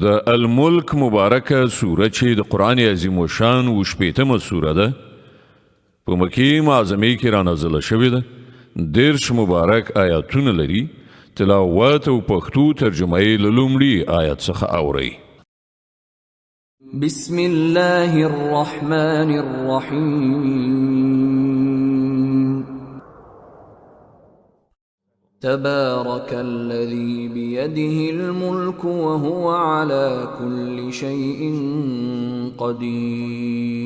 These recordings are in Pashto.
د الملک مبارکه سوره چې د قرآن عظیم الشان 80مه سوره ده په مکې معظمې کې رانازله شوې ده. 30 مبارک آیاتونه لري. تلاوت او پښتو ترجمه یې له لومړي آیت څخه اورئ. بسم الله الرحمن الرحيم. تبارك الذي بيده الملك وهو على كل شيء قدير.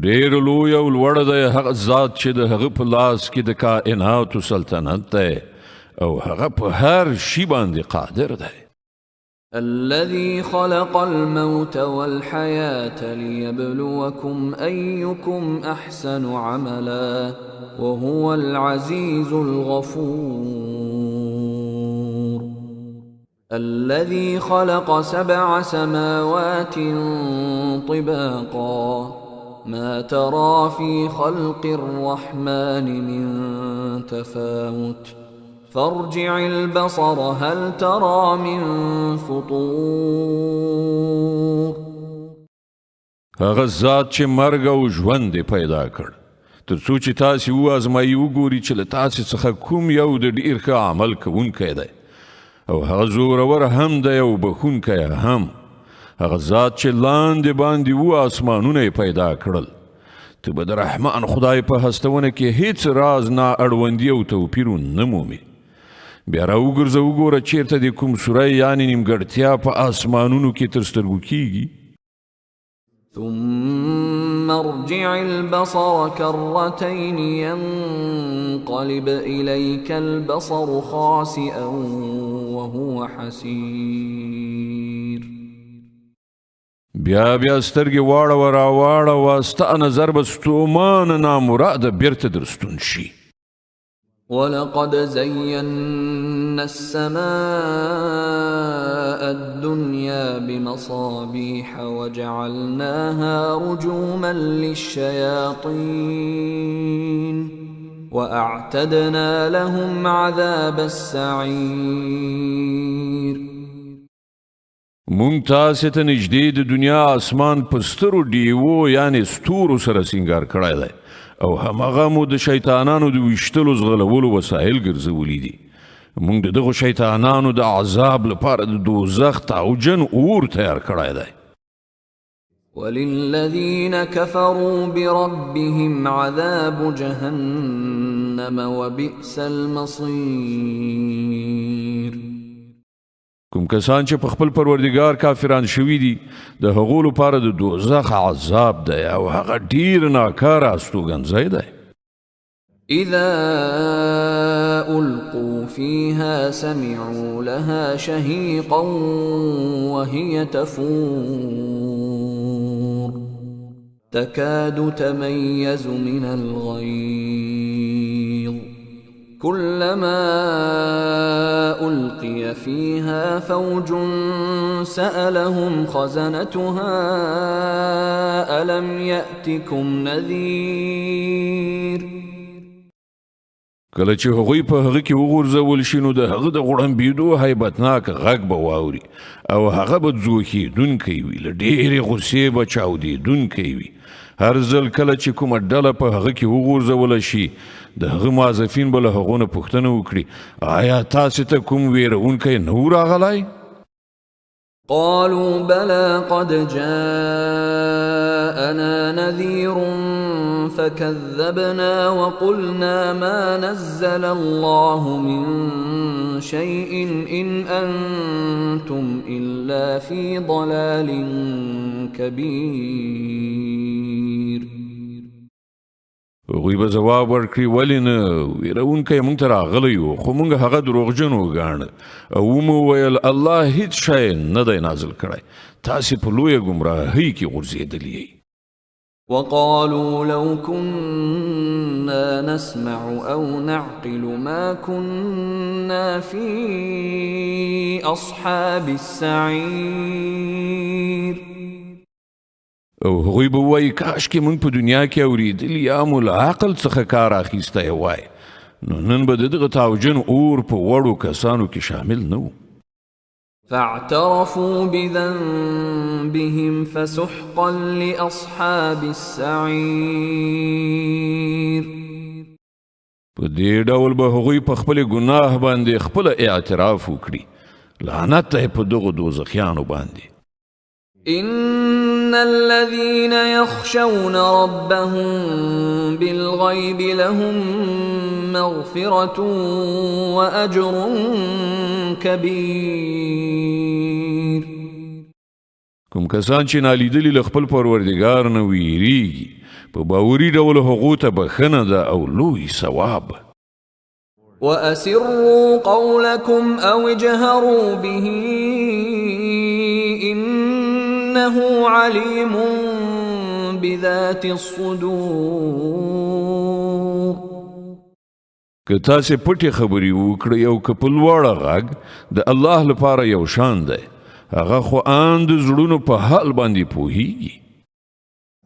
ډېر لوی او لوړ دی هغه ذات چې د هغه په لاس کې د کائناتو سلطنت دی او هغه په هر شي باندې قادر دی. الذي خلق الموت والحياة ليبلوكم أيكم أحسن عملا وهو العزيز الغفور. الذي خلق 7 سماوات طباقا ما ترى في خلق الرحمن من تفاوت فارجع البصر هل ترى من فطور. هغه ذات چې مرګ او ژوند پیدا کړ تر څو چې تاسو وازمایي وګوري چې له تاسو څخه کوم یو د ډیر ښه عمل کوونکی دی او هغه زورور هم دی او بخونکی هم. هغه ذات چې لاندې باندې اسمانونه پیدا کړل. ته به د رحمان خدای په هستونه کې هیڅ راز نه اړوندي او توپیر نه مومي. بیا راوګرځه وګوره چیرته د کوم سوری یعنی نیمګړتیا په اسمانونو کې تر سترګو کیږي. ثم ارجع البصر كرتين ينقلب إليك البصر خاسئا وهو حسير. بیا سترګې واړه راواړه واستا نظر به ستومان نامراده بیرته درستون شي. ولقد زينا السماء الدنيا بمصابيح وجعلناها رجوما للشياطين وأعتدنا لهم عذاب السعير. مونږ تاسې ته نږدې د دنیا اسمان په سترو ډیوو یعنی ستورو سره سینګار کړی دی او هماغه مو د شیطانانو د ویشتلو زغلولو وسایل ګرځولي دي. مونږ د دغو شیطانانو د عذاب لپاره د دوزخ تاوجن اور تیار کړی دی. وللذین كفروا بربهم عذاب جهنم وبئس المصير. کوم کسان چې په خپل پروردګار کافران شوي دي د هغو لپاره د دوزخ عذاب دی او هغه ډیر ناکاره استوګنځی دی. اذا القوا فيها سمعوا لها شهيقا وهي تفور تكاد تميز من الغيظ كلما ألقي فيها فوج سألهم خزنتها ألم يأتكم نذير. کله چې هغوی په هغه کې وغورځول شي نو د هغه د غړمبېدو هیبتناک غږ به واوري او هغه به ځوښېدونکی وي له ډېرې غوسې به چاودېدونکی وي. هر ځل کله چې کومه ډله په هغه کې وغورځوله شي د هغه موظفین به له هغو نه پوښتنه وکړي آیا تاسې ته کوم ویرونکی نه و راغلی؟ قالوا بلى قد جاءنا نذير فكذبنا وقلنا ما نزل الله من شيء إن أنتم إلا في ضلال كبير. هغوی به ځواب ورکړي ولې نه ویرونکی موږ ته راغلی و خو موږ هغه دروغجن وګاڼه او ومو ویل الله هیڅ شی نه دی نازل کړی تاسې په لویه ګمراهۍ کې غورځېدلي یئ. وقالوا لو كنا نسمع أو نعقل ما كنا في أصحاب السعير. او هغوی به وایي کاشکې موږ په دنیا کې اورېدلي یا مو له عقل څخه کار اخیستی وای نو نن به د دغه تاوجن اور په وړو کسانو کې شامل نه و. فاعترفوا بذنبهم فسحقا لأصحاب السعير. په دې ډول به هغوی په خپل ګناه باندې خپل اعتراف وکړي. لعنت ته په دغو دوزخیانو باندې. إن الذين يخشون ربهم بالغيب لهم مغفرة وأجر كبير. کوم کسان چې نالیدلي له خپل پروردګار نه ویریږي په باوري ډول هغو ته بخښنه ده او لوی ثواب. وأسروا قولكم أو اجهروا به إنه عليم بذات الصدور. که تاسې پټې خبرې وکړئ او که په لوړه غږ د الله لپاره یو شان دی، هغه خو ان د زړونو په حال باندې پوهیږي.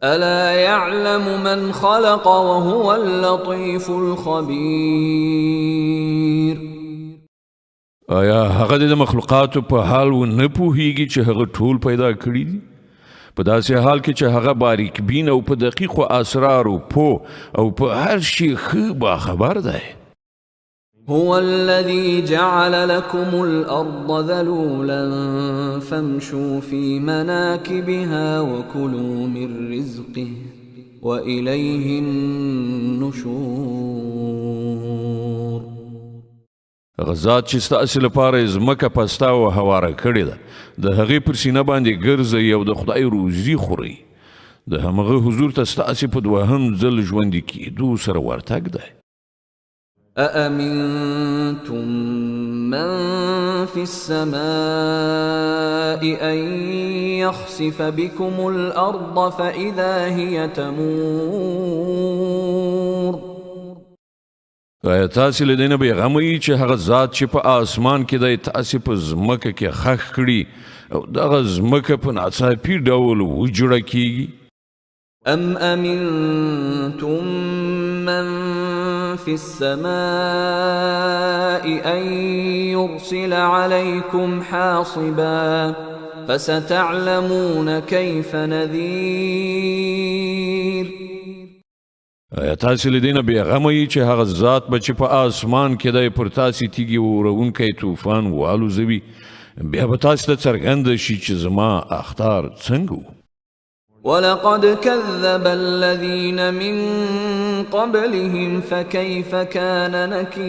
ألا يعلم من خلق وهو اللطيف الخبير. آیا هغه د مخلوقاتو په حال و نه پوهیږي چې هغه ټول پیدا کړي دي؟ په داسې حال کې چې هغه باریک بین او په دقیقو اسرارو پوه او په هر شي ښه باخبر دی. هو الذي جعل لكم الأرض ذلولا فامشوا في مناكبها وكلوا من رزقه وإليه النشور. غزات چې ستاسې لپاره ځمکه پسته او هواره کړې ده، د هغې پر سینه باندې ګرځئ او د خدای روزي خورئ. د همغه حضور ته ستاسې په دوهم ځل ژوندي کېدو سره ورتګ دی. أأمنتم من في السماء أن يخسف بكم الأرض فإذا هي تمور. آیا تاسې له دې نه بېغمه یئ چې هغه ذات چې په آسمان کې دی تاسې په ځمکه کې ښخ کړي او دغه ځمکه په ناڅاپي ډول وجوړه کیږي؟ أم أمنتم من في السماء أن يرسل عليكم حاصبا فستعلمون كيف نذير. آیا تاسې له دې نه بېغمه یئ چې هغه ذات به چې په آسمان کې دی پر تاسې تیږې وروونکی طوفان والوزوي، بیا به تاسې ته څرګنده شي چې زما اخطار څنګه و. ولقد كذب الذين من قبلهم فكيف كان نكير.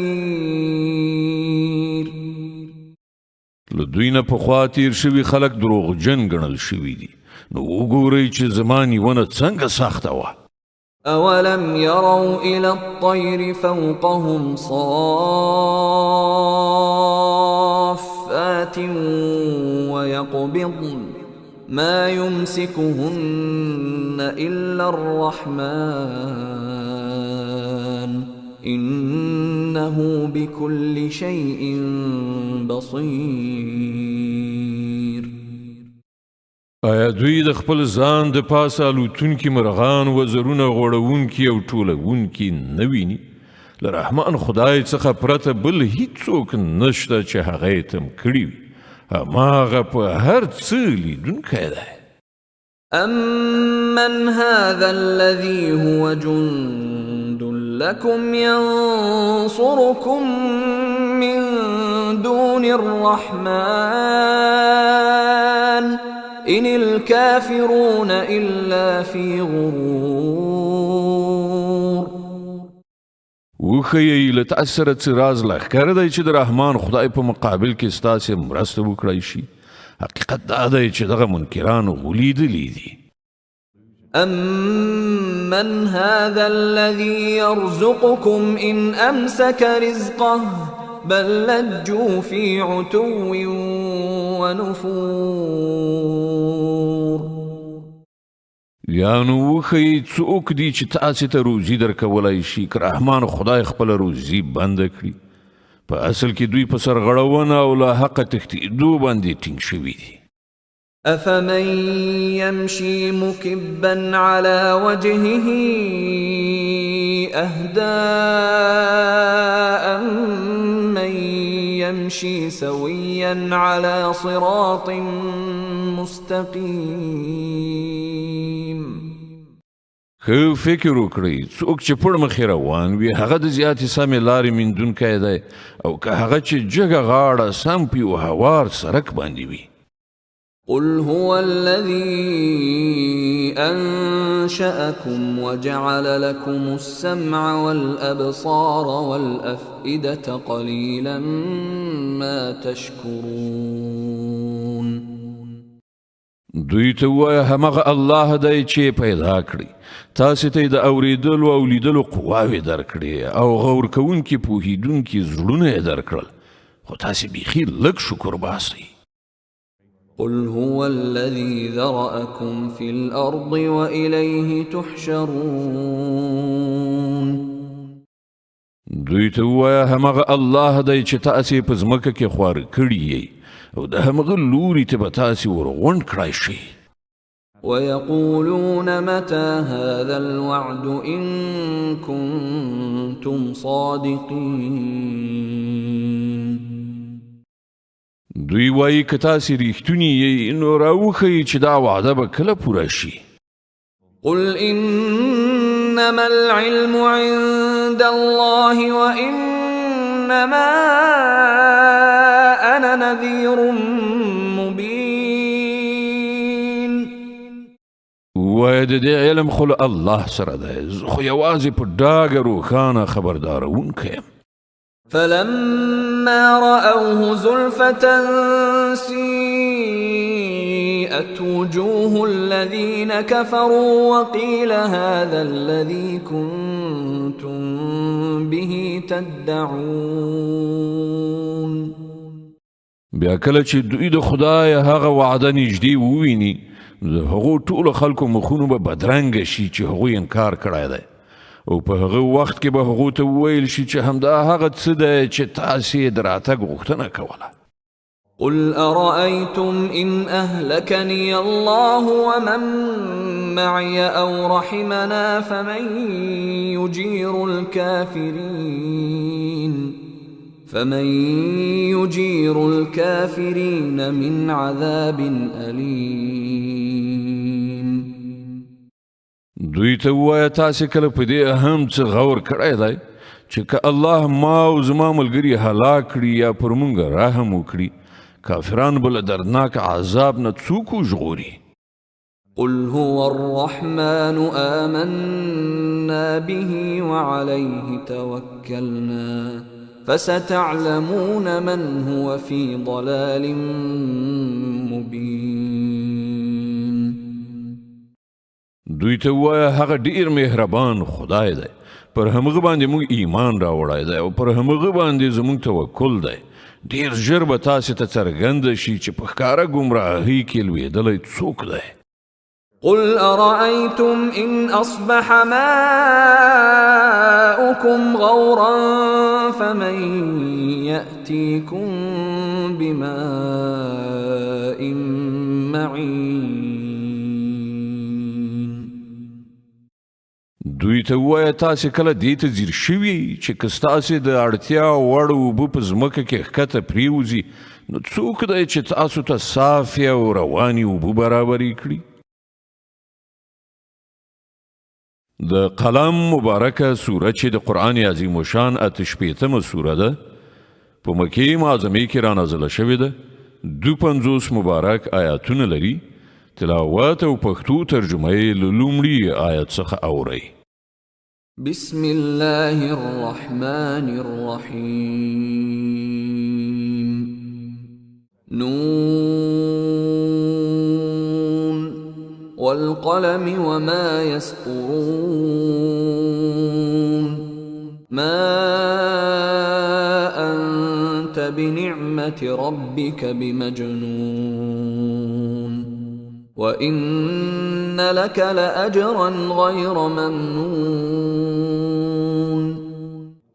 له دوی نه پخوا تیر شوي خلک دروغجن ګڼل شوي دي، نو وګورئ چې زما نیونه څنګه سخته وه. أولم يروا إلى الطير فوقهم صافات ويقبضن ما يمسكهن إلا الرحمن إنه بكل شيء بصير. آیا دوی د خپل ځان د پاسه الوتونکي مرغان وزرونه غوړونکي او ټولونکي نه ویني؟ له رحمان خدای څخه پرته بل هیڅوک نشته چې هغه یې تم کړي وي. هماغه په هر څه لیدونکی دی. أمن هذا الذي هو جند لكم ينصركم من دون الرحمن إن الكافرون إلا في غرور. وښیئ له تاسې سره څه راز لښکر دی چې د رحمان خدای په مقابل کې ستاسې مرسته وکړی شي؟ حقیقت دا دی چې دغه منکرانو غولیدلي دي. أمن هذا الذي يرزقكم إن أمسك رزقه بل لجوا في عتو ونفور. یا نو وښیئ څوک دي چې تاسې ته روزي درکولی شي که رحمان خدای خپله روزي بنده کړي؟ په اصل کې دوی په سرغړونه او له حقه تښتېدو باندې ټینګ شوي دي. أفمن يمشي مكبا على وجهه أهدى أمن يمشي سويا على صراط مستقيم. که فکر وکړئ څوک چې پړ مخې روان وي هغه د زیاتې سمې لارې موندونکی دی او که هغه چې جګه غاړه سم په یو هوار سړک باندې وي. قل هو الذي أنشأكم وجعل لكم السمع والأبصار والأفئدة قليلا ما تشكرون. دوی ته ووایه همغه الله دی چې پیدا کړي تاسې ته یې د اورېدلو او لیدلو قواوې درکړې او غور کوونکي پوهېدونکي زړونه یې درکړل خو تاسې بیخي لږ شکر باسئ. قل هو الذي ذرأكم في الأرض وإليه تحشرون. دوی ته ووایه همغه الله دی چې تاسې په ځمکه کې خوار کړي یې او د همغه لوري ته به تاسې ورغونډ کړای شئ. ويقولون متى هذا الوعد إن كنتم صادقين. دوی وایي که تاسې رښتونی یې نو راوښیئ چې دا وعده به کله پوره شي. قل إنما العلم عند الله وإنما أنا نذير مبين. وایه د دې علم خو له الله سره دی زه خو یوازې په ډاګه روښانه خبردارونکی یم. فلما رأوه زلفة سيئت وجوه الذين كفروا وقيل هذا الذي كنتم به تدعون. بیا کله چې دوی د خدای هغه وعده نږدې وویني د هغو ټولو خلکو مخونو به بدرنګه شي چې هغوی انکار کړی دی او په هغه وخت کې به هغو ته وویل شي چې همدا هغه څه دی چې تاسې یې د راتګ غوښتنه کوله. قل أرأيتم إن أهلكني الله ومن معي أو رحمنا فمن يجير الكافرين من عذاب أليم. دوی ته ووایه تاسې کله په دې هم څه غور کړی دی چې که الله ما او زما ملګري هلاک کړي یا پر موږ رحم وکړي کافران به له دردناک عذاب نه څوک وژغوري. قل هو الرحمن آمنا به وعليه توكلنا فستعلمون من هو في ضلال مبين. دوی ته ووایه هغه ډیر مهربان خدای دی پر همغه باندې موږ ایمان راوړی دی او پر همغه باندې زموږ توکل دی. ډیر ژر به تاسې ته څرګنده شي چې په ښکاره ګمراهۍ کې لوېدلی څوک دی. قل أرأيتم إن أصبح ماؤكم غورا فمن يأتيكم بماء معين. دوی ته ووایه تاسې کله دې ته ځیر شوي چې که ستاسې د اړتیا وړ اوبه په ځمکه کې ښکته پرېوځي نو څوک دی چې تاسو ته صافې او روانې اوبه برابرې کړي. د قلم مبارکه سوره چې د قرآن عظیم شان 88مه سوره ده په مکې معظمې کې رانازله شوې ده 52 مبارک آیاتونه لري. تلاوت او پښتو ترجمه یې له لومړي آیت څخه اورئ. بسم الله الرحمن الرحيم. نون والقلم وما يسطرون. ما أنت بنعمة ربك بمجنون وإن لك لأجرا غير ممنون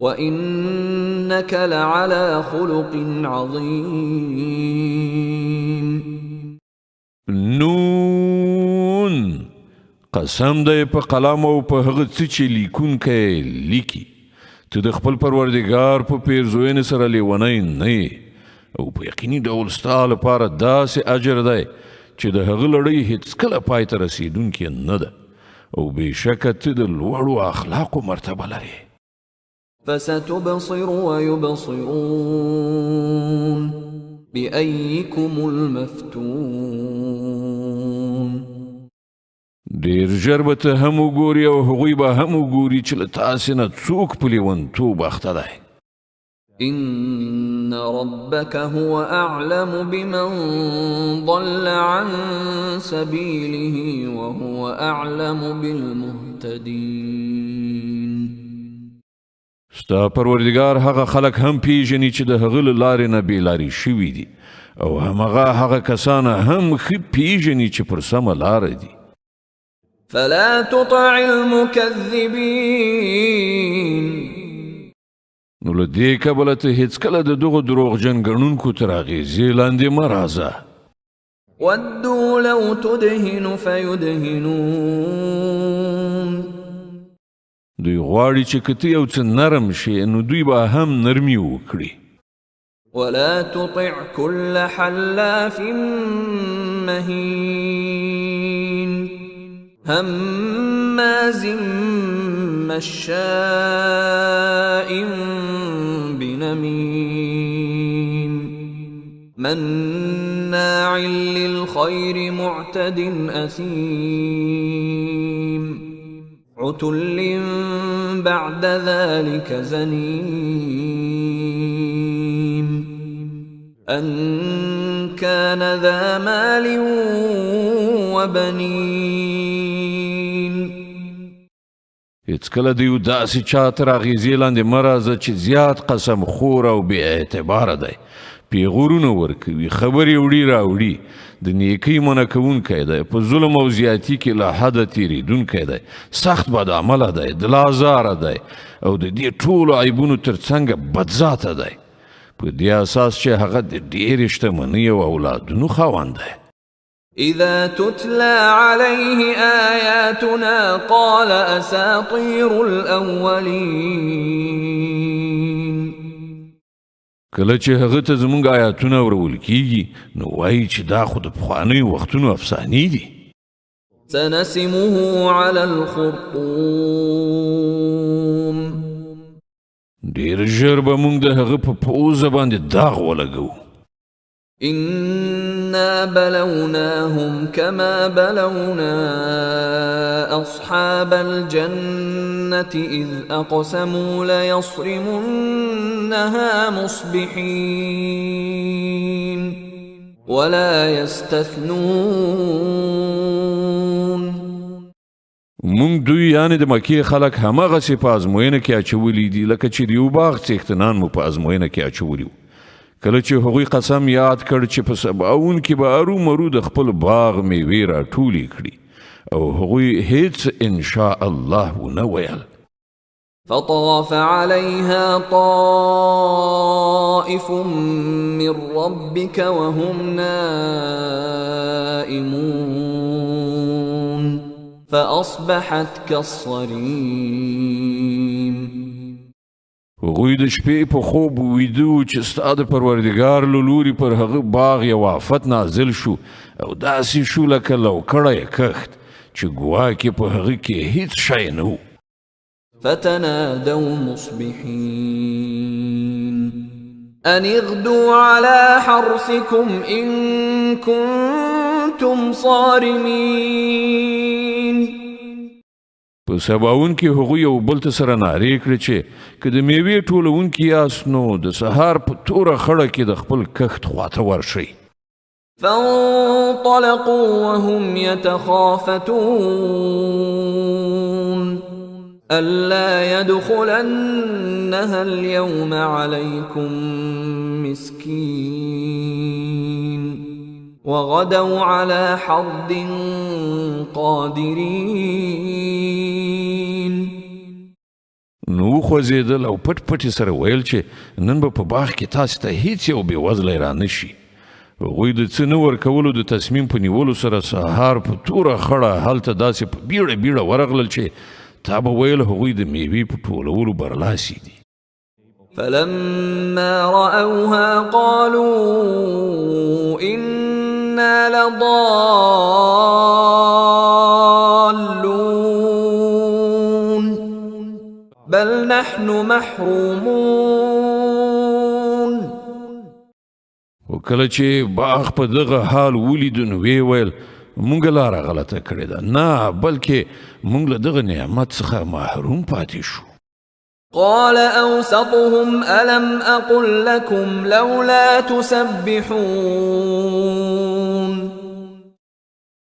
وإنك لعلى خلق عظيم. نون قسم دی په قلم او په هغه څه چې لیکونکی لیکي ته د خپل پروردګار په پیرزوینې سره لیونی نه یې او په یقیني ډول ستا لپاره داسې اجر دی چې د هغه لړۍ هیڅکله پای ته رسیدونکې نه ده او بېشکه ته د لوړو اخلاقو مرتبه لرې. فستبصر ويبصرون بأيكم المفتون. ډېر ژر به ته هم وګورې او هغوی به هم وګوري چې له تاسې نه څوک په لیونتوب اخته دی. إن ربك هو أعلم بمن ضل عن سبيله وهو أعلم بالمهتدين. ستا پروردگار هغه خلک هم پیژني چې د هغه له لارې نه بېلارې شوي دي او همغه هغه کسان هم ښه پیژني چې پر سمه لاره دي. فلا تطع المكذبين. نو له دې کبله ته هېڅکله د دغو دروغجن ګڼونکو تر اغېزې لاندې مه راځه. ودوا لو تدهن فيدهنون. دوی غواړي چې که ته یو څه نرم شي نو دوی به هم نرمي وکړي. ولا تطع كل حلاف مهين هماز مشاء بنميم مناع للخير معتد أثيم عتل بعد ذلك زنيم أن كان ذا مال وبنين. هېڅکله د یو داسې چا تر اغېزې لاندې مه راځه چې زیات قسم خور او بې اعتباره دی، پیغورونه ورکوي، خبرې وړي راوړي، د نیکۍ منع کوونکی دی، په ظلم او زیاتي کې له حده تېرېدونکی دی، سخت بدعمله دی، دلازاره دی او د دې ټولو عیبونو تر څنګه بدذاته دی، په دې اساس چې هغه د ډېرې شتمنۍ او اولادونو خاوند دی. إذا تتلى عليه آياتنا قال أساطير الأولين. کله چې هغه ته زموږ آیاتونه ورول کیږي نو وایي چې دا خو د پخوانیو وختونو افسانې دي. سنسمه على الخرطوم. ډېر ژر به موږ د هغه په پوزه باندې داغ ولګو. إنا بلوناهم كما بلونا أصحاب الجنة إذ أقسموا ليصرمنها مصبحين ولا يستثنون. مونږ دوی یعنې د مکې خلک هماغسې په ازموینه کې اچولي دي لکه چې د یو باغ څښتنان مو په ازموینه کې اچولي وو. کله چې هغوی قسم یاد کړ چې په سباوون کې به ارومرو د خپل باغ میوې راټولې کړي او هغوی هیڅ انشاء الله ونه ویل. فطاف عليها طائف من ربك وهم نائمون فأصبحت كالصريم. هغوی د شپې په خوب ویده چې ستا د پروردګار له لوري پر هغه باغ یو آفت نازل شو او داسې شو لکه لوکړی کښت چې ګواکې په هغه کې هیڅ شی نه و. فتنادوا مصبحين أن اغدوا على حرثكم إن كنتم صارمين. په سباون کې هغوی یو بل ته سره نارې کړې چې که د میوې ټولونکي یاست نو د سهار په توره خړه کې د خپل کښت خواته ورشئ. فانطلقوا وهم يتخافتون ألا يدخلنها اليوم عليكم مسكين وغدوا على حرد قادرين. نو خوځېدل او پټ پټې سره ویل چې نن به په باغ کې تاسې ته هیڅ یو بېوزلی رانشي. هغوی د څه نه ورکولو د تصمیم په نیولو سره سهار په توره خړه هلته داسې په بیړه بیړه ورغلل چې تا به ویل هغوی د میوې په ټولولو برلاسي دي. فلما رأوها قالوا إنا لضالون بل نحن محرومون. وکله چې باغ په دغه حال ولید نو وی ویل مونږ لاره غلطه کړې ده، نه بلکې مونږ له دغه نعمت څخه محروم پاتې شو. قال أوسطهم ألم أقل لكم لولا تسبحون.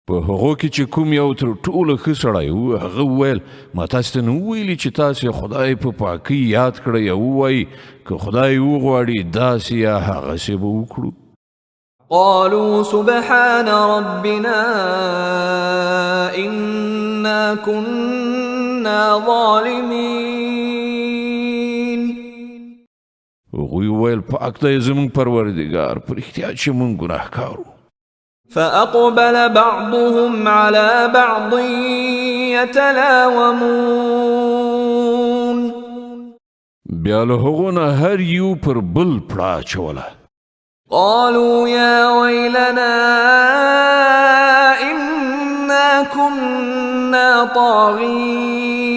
په هغو کې چې کوم یو تر ټولو ښه سړی و هغه وویل ما تاسو ته نه ویلي چې تاسې خدای په پاکۍ یاد کړئ او ووایي که خدای وغواړي داسې یا هغسې به وکړو. قالوا سبحان ربنا إنا كنا ظالمين. هغوی وویل پاک دی زموږ پروردګار په رښتیا چې موږ ګناهکار وو. فأقبل بعضهم على بعض يتلاومون. بیا له هغو نه هر یو پر بل پړه اچوله. قالوا يا ويلنا إنا كنا طاغين.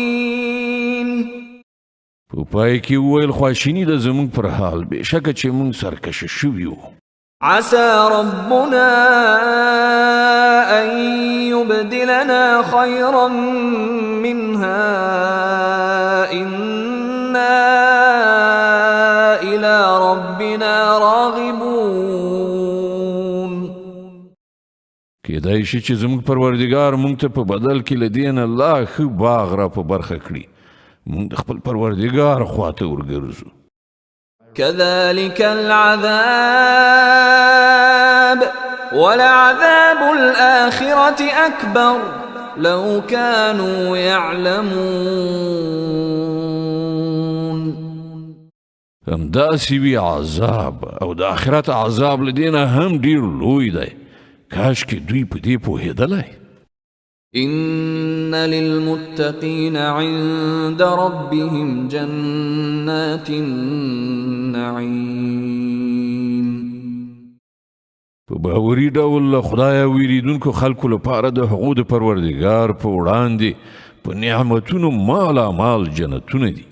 په پای کې وویل خواشیني ده زموږ پر حال بېشکه چې موږ سرکشه شوي وو. عسى ربنا أن يبدلنا خيرا منها إنا إلى ربنا راغبون. کېدای شي چې زموږ پروردګار موږ ته په بدل کې له دې نه لا ښه باغ را په برخه کړي، موږ د خپل پروردګار خواته ورګرځو. كذلك العذاب ولعذاب الآخرة أكبر لو كانوا يعلمون. همداسې وي عذاب او د آخرت عذاب له دې نه هم ډېر لوی دی، کاشکې دوی په دې پوهېدلی. إن للمتقين عند ربهم جنات النعيم. په باوري ډول له خدایه ویریدونکو خلکو لپاره د هغو د پروردګار په وړاندې په نعمتونو مالا مال جنتونه دي.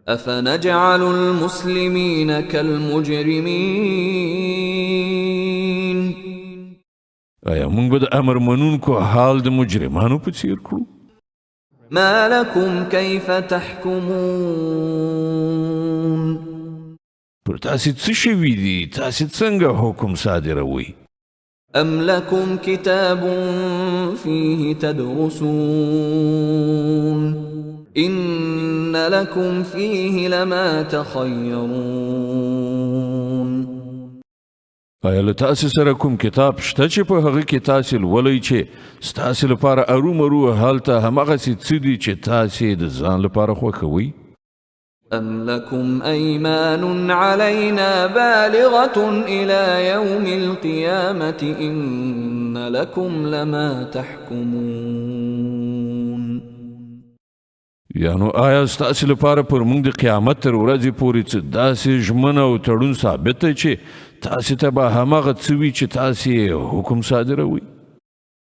أفنجعل المسلمين كالمجرمين. آیا موږ به د امر منونکو حال د مجرمانو په څیر کړو؟ ما لكم كيف تحكمون. پر تاسې څه شوي دي؟ تاسې څنګه حکم صادروئ؟ أم لكم كتاب فيه تدرسون إن لكم فيه لما تخيرون. آیا له تاسې سره کوم کتاب شته چې په هغه کې تاسې لولئ چې ستاسې لپاره ارومرو هلته همغسې څه دي چې تاسې د ځان لپاره خوښوئ؟ أم لكم أيمان علينا بالغة إلى يوم القيامة إن لكم لما تحكمون. یعنو آیا ستاسې لپاره پر موږ د قیامت تر ورځې پورې څه داسې ژمنه او تړون ثابت دی چې تاسې ته به هماغه څه وي چې تاسې حکم صادروئ؟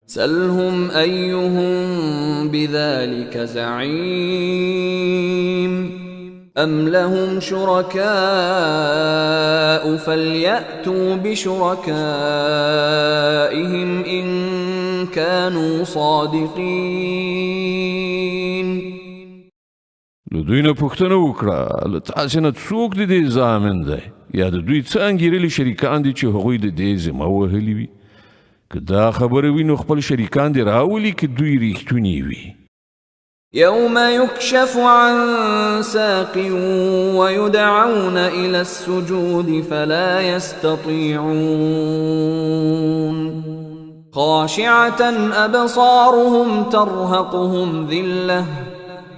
سلهم أيهم بذلك زعيم أم لهم شركاء فليأتوا بشركائهم إن كانوا صادقين. له دوی نه پوښتنه وکړه له تاسې نه څوک د دې ضامن دی یا د دوی څه انګېرلي شریکان دي چې هغوی د دې ذمه وهلي وي؟ که دا خبره وي نو خپل شریکان دې راولي که دوی ریښتوني وي. يوم يكشف عن ساق ويدعون إلى السجود فلا يستطيعون خاشعة أبصارهم ترهقهم ذلة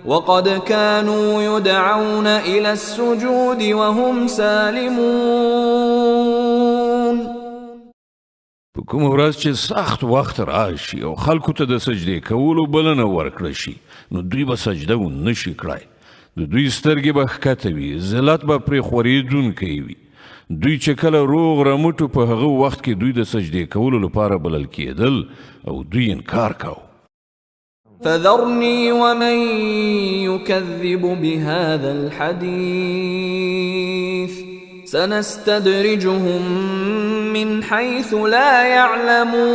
وقد كانوا يدعون إلى السجود وهم سالمون. په کوم ورځ چې سخت وخت راشي او خلکو ته د سجدې کولو بلنه ورکړه شي نو دوی به سجده ونه شي کړای، د دوی سترګې به ښکته وي، ذلت به پرې خورېدونکی وي. دوی چې کله روغ رمټو په هغه وخت کې دوی د سجدې کولو لپاره بلل کېدل او دوی انکار کاوه. فذرني ومن يكذب بهذا الحديث سنستدرجهم من حيث لا يعلمون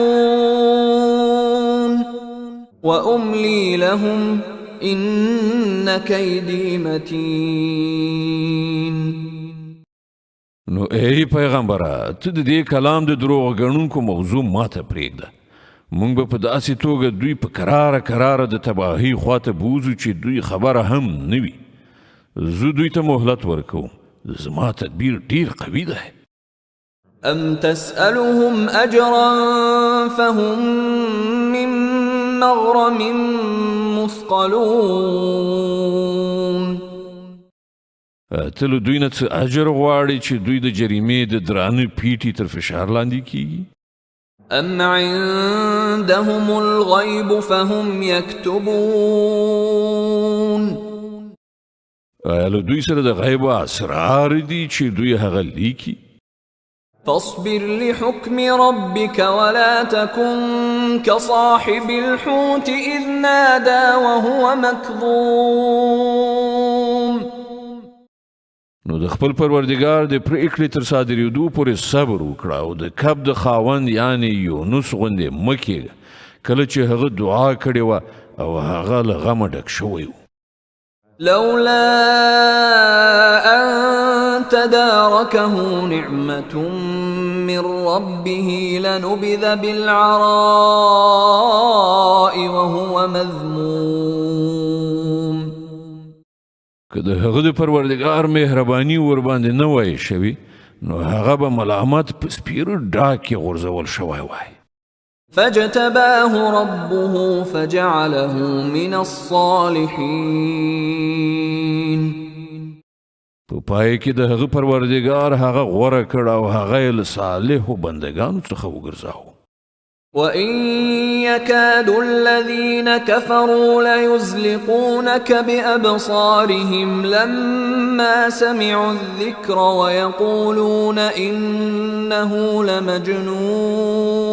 وأملي لهم إن كيدي متين. نو ای پیغمبره ته د دې کلام د دروغ ګڼونکو موضوع ماته پرېږده. مونږ به په داسې توګه دوی په کراره د تباهۍ خواته بوزو چې دوی خبره هم نه وي. زه دوی ته مهلت ورکوم. زما تدبیر ډیر قوي ده. أم تسألهم أجرا فهم من مغرم مثقلون. ته له دوی نه څه اجر غواړې چې دوی د جریمې د درانه پیټي تر فشار لاندې کیږي؟ أم عندهم الغيب فهم يكتبون. آیا له دوی سره د غیب اسرار دي چې دوی هغه لیکي؟ فاصبر لحكم ربك ولا تكن كصاحب الحوت إذ نادى وهو مكظوم. نو د خپل پروردګار د پریکړې تر صادرېدو پورې صبر وکړه او د کب د خاوند یعنی یونس غوندې مه کېږه کله چې هغه دعا کړې وه او هغه له غمه ډک شوی و. لولا أن تداركه نعمة من ربه لنبذ بالعراء وهو مذموم. که د هغه د پروردګار مهرباني ورباندې نه وای شوي نو هغه به ملامت په سپیرو ډاګ کې غورځول شوی وای. فاجتباه ربه فجعله من الصالحين. په پای کې د هغه پروردګار هغه غوره کړ او هغه یې له صالحو بندګانو څخه وګرځاوه. وإن يكاد الذين كفروا ليزلقونك بأبصارهم لما سمعوا الذكر ويقولون إنه لمجنون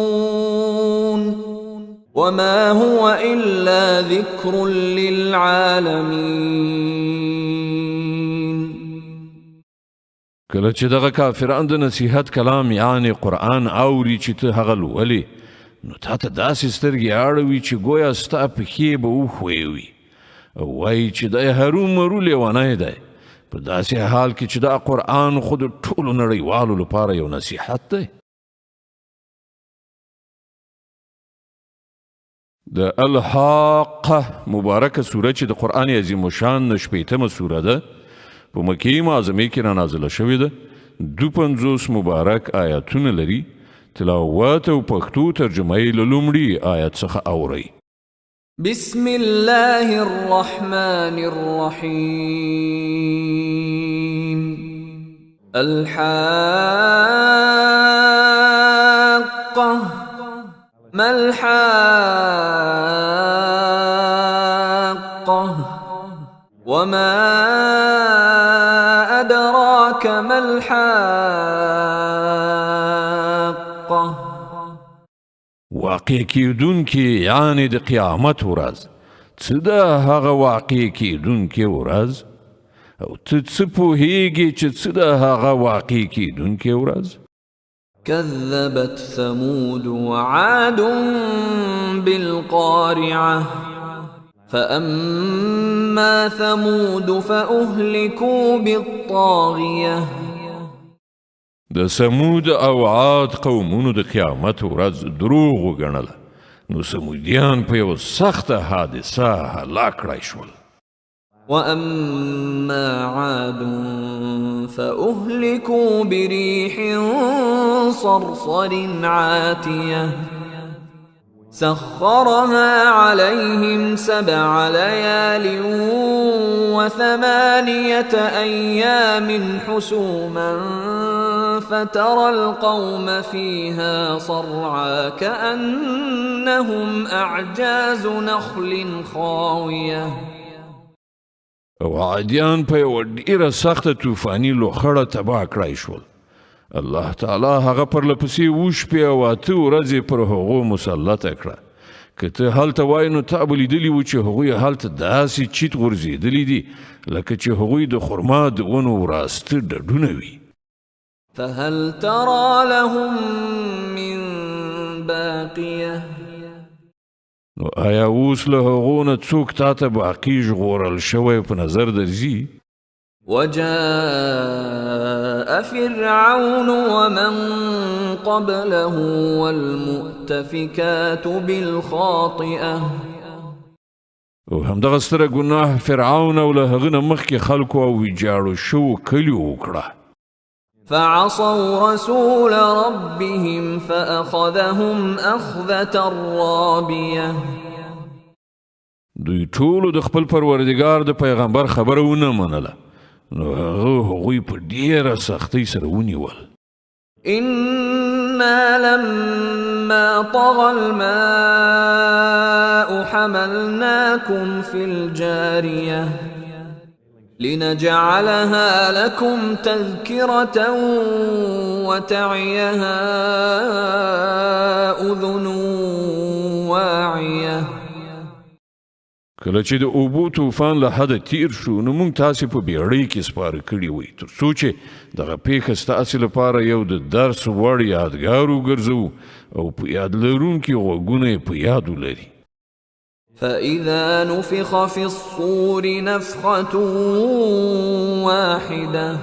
وما هو إلا ذكر للعالمين. کله چې دغه کافران د نصیحت کلام یعنی قرآن اوري چې ته هغه لولې نو تا ته داسې سترګې اړوي چې گویا ستا پښې به وښویوي او وایي چې دی هرومرو لیونی دی په داسې حال کې چې دا قرآن خو د ټولو نړیوالو لپاره یو نصیحت دی. د الحاقه مبارکه سوره چې د قرآن عظیم الشان 80مه سوره ده په مکې معظمې کې رانازله شوې ده. 52 مبارک آیاتونه لري. تلاوت او پښتو ترجمه یې له لومړي آیت څخه اورئ. بسم الله الرحمن الرحيم. الحاقة ما الحاقة وما أدراك ما الحاقة. واقع کیدونکې یعنی د قیامت ورځ. څه ده هغه واقع کیدونکې ورځ او ته څه پوهیږې چې څه ده هغه واقع کیدونکې ورځ؟ كذبت ثمود وعاد بالقارعة فأما ثمود فأهلكوا بالطاغية. د سمود او عاد قومونو د قیامت ورځ دروغ وګڼله نو سمودیان په یو سخته حادثه هلاک کړای شول. وأما عاد فأهلكوا بريح صرصر عاتية سخرها عليهم 7 ليال و8 أيام حسوما فترى القوم فيها صرعى كأنهم أعجاز نخل خاوية. او عادیان په یوه ډیره سخته طوفاني لوخړه تباه کړای شول. الله تعالی هغه پرلپسې اووه شپې او 8 ورځې پر هغو مسلطه کړه. که ته هلته وای نو تا به لیدلي وو چې هغوی هلته داسې چیت غورځېدلي دي لکه چې هغوی د خرما د ونو وراسته ډډونه وي. فهل ترى لهم من باقية نو آیا اوس له هغو نه څوک تا ته باقي ژغورل شوی په نظر درځي؟ وجاء فرعون ومن قبله والمؤتفكات بالخاطئة او همدغه ستره ګناه فرعون او له هغه نه مخکې خلکو او ویجاړو شوو کلیو وکړه. فعصوا رسول ربهم فأخذهم أخذة رابية دوی ټولو د خپل پروردګار د پیغمبر خبره ونه منله نو هغوی په ډیره سختۍ سره ونیول. إنا لما طغى الماء حملناكم في الجارية لنجعلها لكم تذكرة وتعيها أذن واعية. کله چې د اوبو طوفان له حده تیر شو نو موږ تاسې په بیړۍ کې سپاره کړي وئ تر څو چې دغه پیښه ستاسې لپاره یو د درس وړ یادګار وګرځوو او په یاد لرونکي غوږونه یې په یاد ولري. فإذا نفخ في الصور نفخة واحدة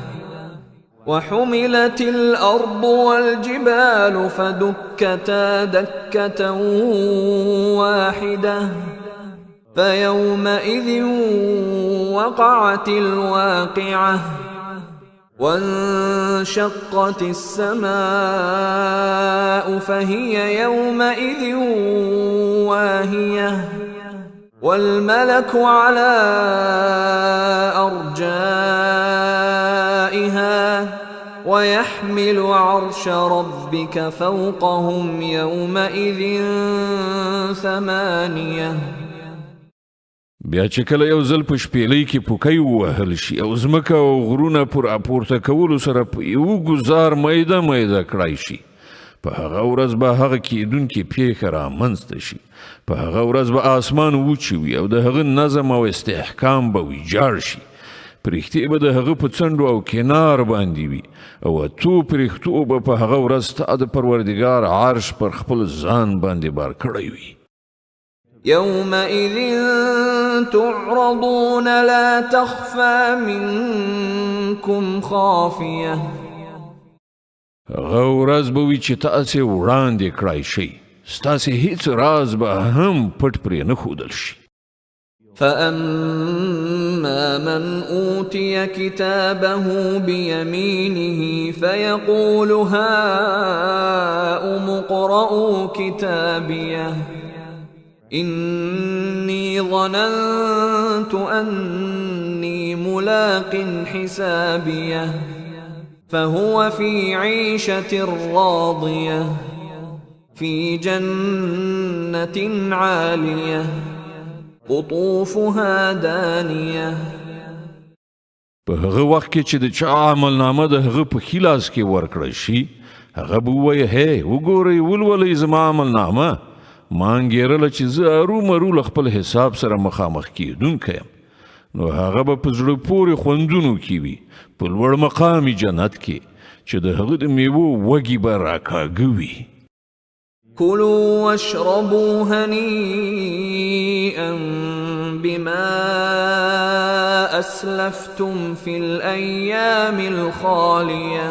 وحملت الأرض والجبال فدكتا دكة واحدة فيومئذ وقعت الواقعة وانشقت السماء فهي يومئذ واهية والملك على أرجائها ويحمل عرش ربك فوقهم يومئذ ثمانية. بیا چې کله یو ځل په شپېلۍ کې پوکی ووهل شي او ځمکه او غرونه پر راپورته کولو سره په یو ګزار میده میده کړای شي په هغه ورځ به هغه کیدونکې پیښه رامنځته شي. په هغه ورځ به آسمان وچې وي او د هغه نظم او استحکام به ویجاړ شي. پرښتې به د هغه په څنډو او کنار باندې وي او اتو پرښتو به په هغه ورځ ستا د پروردګار عرش پر خپل ځان باندې بار کړی وي. يومئذ تعرضون لا تخفى منكم خافية. هغه ورځ به وي چې تاسې وړاندې کړای شئ ستاسې هیڅ راز به هم پټ پرې نه ښودل شي. فأما من أوتي كتابه بيمينه فيقول هاؤم اقرءوا كتابيه إني ظننت أني ملاق حسابيه فهو في عيشة راضية في جنة عالية قطوفها دانية. په هغه وخت کې چې د چا عملنامه د هغه په ښي لاس کې ورکړی شي هغه به ووایي هی وګورئ ولولئ زما عملنامه ما انګېرله چې زه ارومرو له خپل حساب سره مخامخ کېدونکی یم. نو هغه به په زړه پورې خوندونو کې وي په لوړ مقامي جنت کې چې د هغه د میوو وږي به راکاږه وي. كلوا واشربوا هنيئا بما أسلفتم في الأيام الخالية.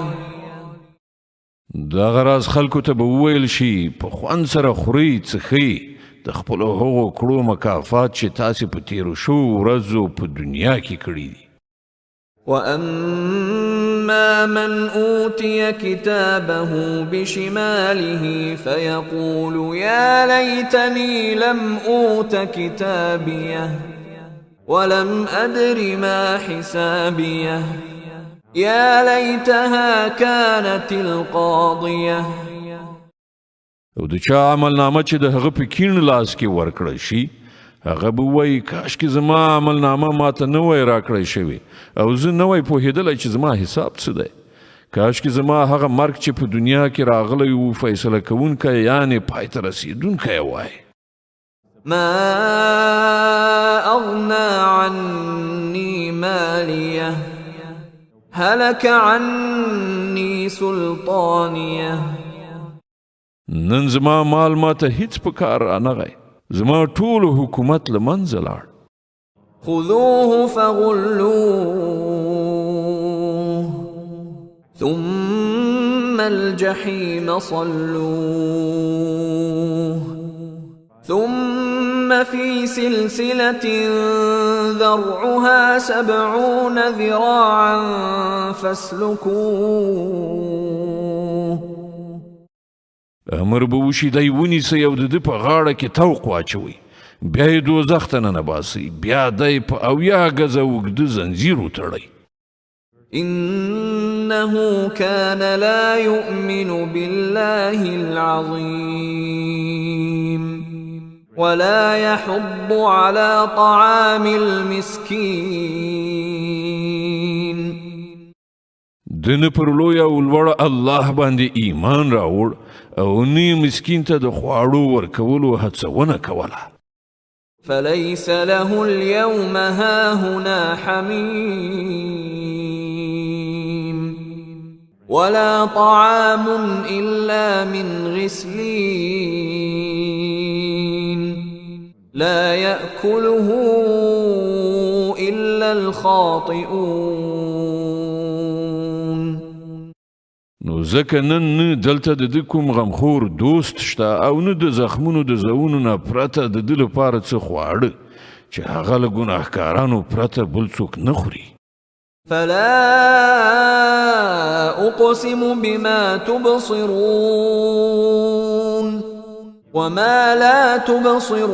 دغه راز خلکو ته به وویل شي په خوند سره خورئ څښئ د خپلو هغو کړو مکافات چې تاسې په تیرو شوو ورځو په دنیا کې کړي دي. وأما من أوتي كتابه بشماله فيقول يا ليتني لم أوت كتابيه ولم أدر ما حسابيه يا ليتها كانت القاضية. او د چا عملنامه چې د هغه په کیڼ لاس کې ورکړی شي هغه به وایي کاشکې زما عملنامه ماته نه وای راکړی شوې او زه نه وای پوهېدلی چې زما حساب څه دی. کاشکې زما هغه مرګ چې په دنیا کې راغلی و فیصله کوونکی یعنې پای ته رسېدونکی وای. ما أغنى عني ماليه هلك عني سلطانيه. نن زما مال ماته هیڅ په کار رانغی، زما ټول حکومت له منځه لاړ. خذوه فغلوه ثم الجحيم صلوه ثم في سلسلة ذرعها 70 ذراعا فاسلكوه. امر به وشي دی ونیسئ او د ده په غاړه کې توق واچوئ، بیا یې دوزخ ته ننباسئ، بیا دی په 80 ګزه اوږده زنځیر وتړئ. إنه كان لا يؤمن بالله العظيم ولا يحض على طعام المسكين. د نه پر لوی او لوړ الله باندې ایمان راوړ او نه مسکین ته د خواړو ورکولو هڅونه کوله. فليس له اليوم هاهنا حميم ولا طعام إلا من غسلين لا يأكله إلا الخاطئون. نو ځکه نن نه دلته د ده کوم غمخور دوست شته او نه د زخمونو د زوونو نه پرته د ده لپاره څه خواړه چې هغه له ګناهکارانو پرته بل څوک نه خوري. فلا أقسم بما تبصرون وما لا تبصرون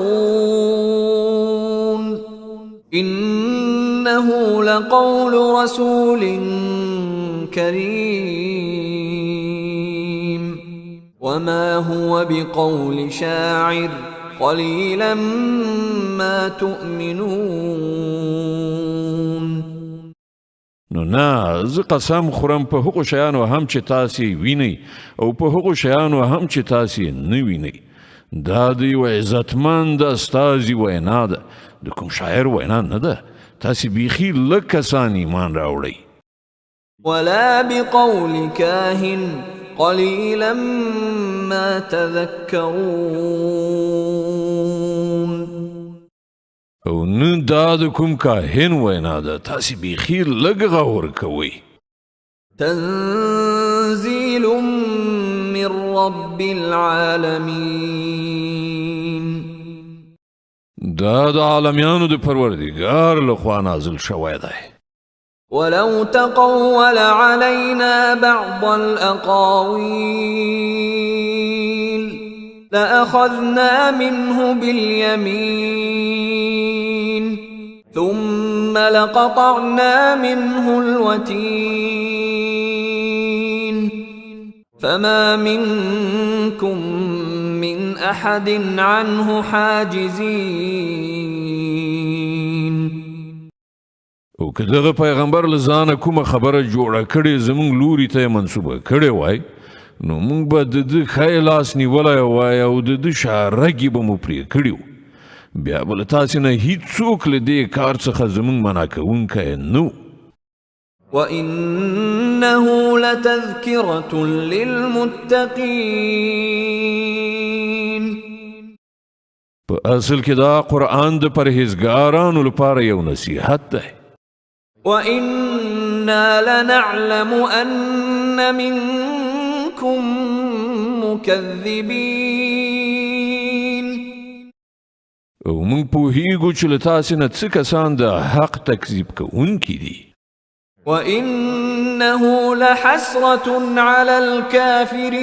إنه لقول رسول كريم وما هو بقول شاعر قليلا ما تؤمنون. نو نه زه قسم خورم په هغو شیانو هم چې تاسې وینئ او په هغو شیانو هم چې تاسې نه وینئ. دا د یو عزتمند استازي وینا ده، د کوم شاعر وینا نه ده. تاسې بیخي لږ کسان ایمان راوړئ. ولا بقول كاهن قليلا ما تذكرون. او نه دا د کوم کاهن وینا ده، تاسې بیخي لږ غور کوئ. تنزيل من رب العالمين. دا د عالمیانو د پروردګار لخوا نازل شوی دی. ولو تقول علينا بعض الأقاويل لأخذنا منه باليمين ثم لقطعنا منه الوتين فما منكم من أحد عنه حاجزين. او که دغه پیغمبر له ځانه کومه خبره جوړه کړې زموږ لوري ته یې منسوبه کړې وای نو موږ به د ده ښی لاس نیولی وای او د ده شارګې به مو پرې کړي وو. بیا به له تاسې نه هیڅوک له دې کار څخه زموږ منع کوونکی نه و. وإنه لتذكرة للمتقين. په اصل کې دا قرآن د پرهیزګارانو لپاره یو نصیحت دی. وإنا لنعلم أن منكم مكذبين. او موږ پوهیږو چې له تاسې نه څه کسان د حق تکذیب کوونکي دي. وإنه لحسرة على الكافرين.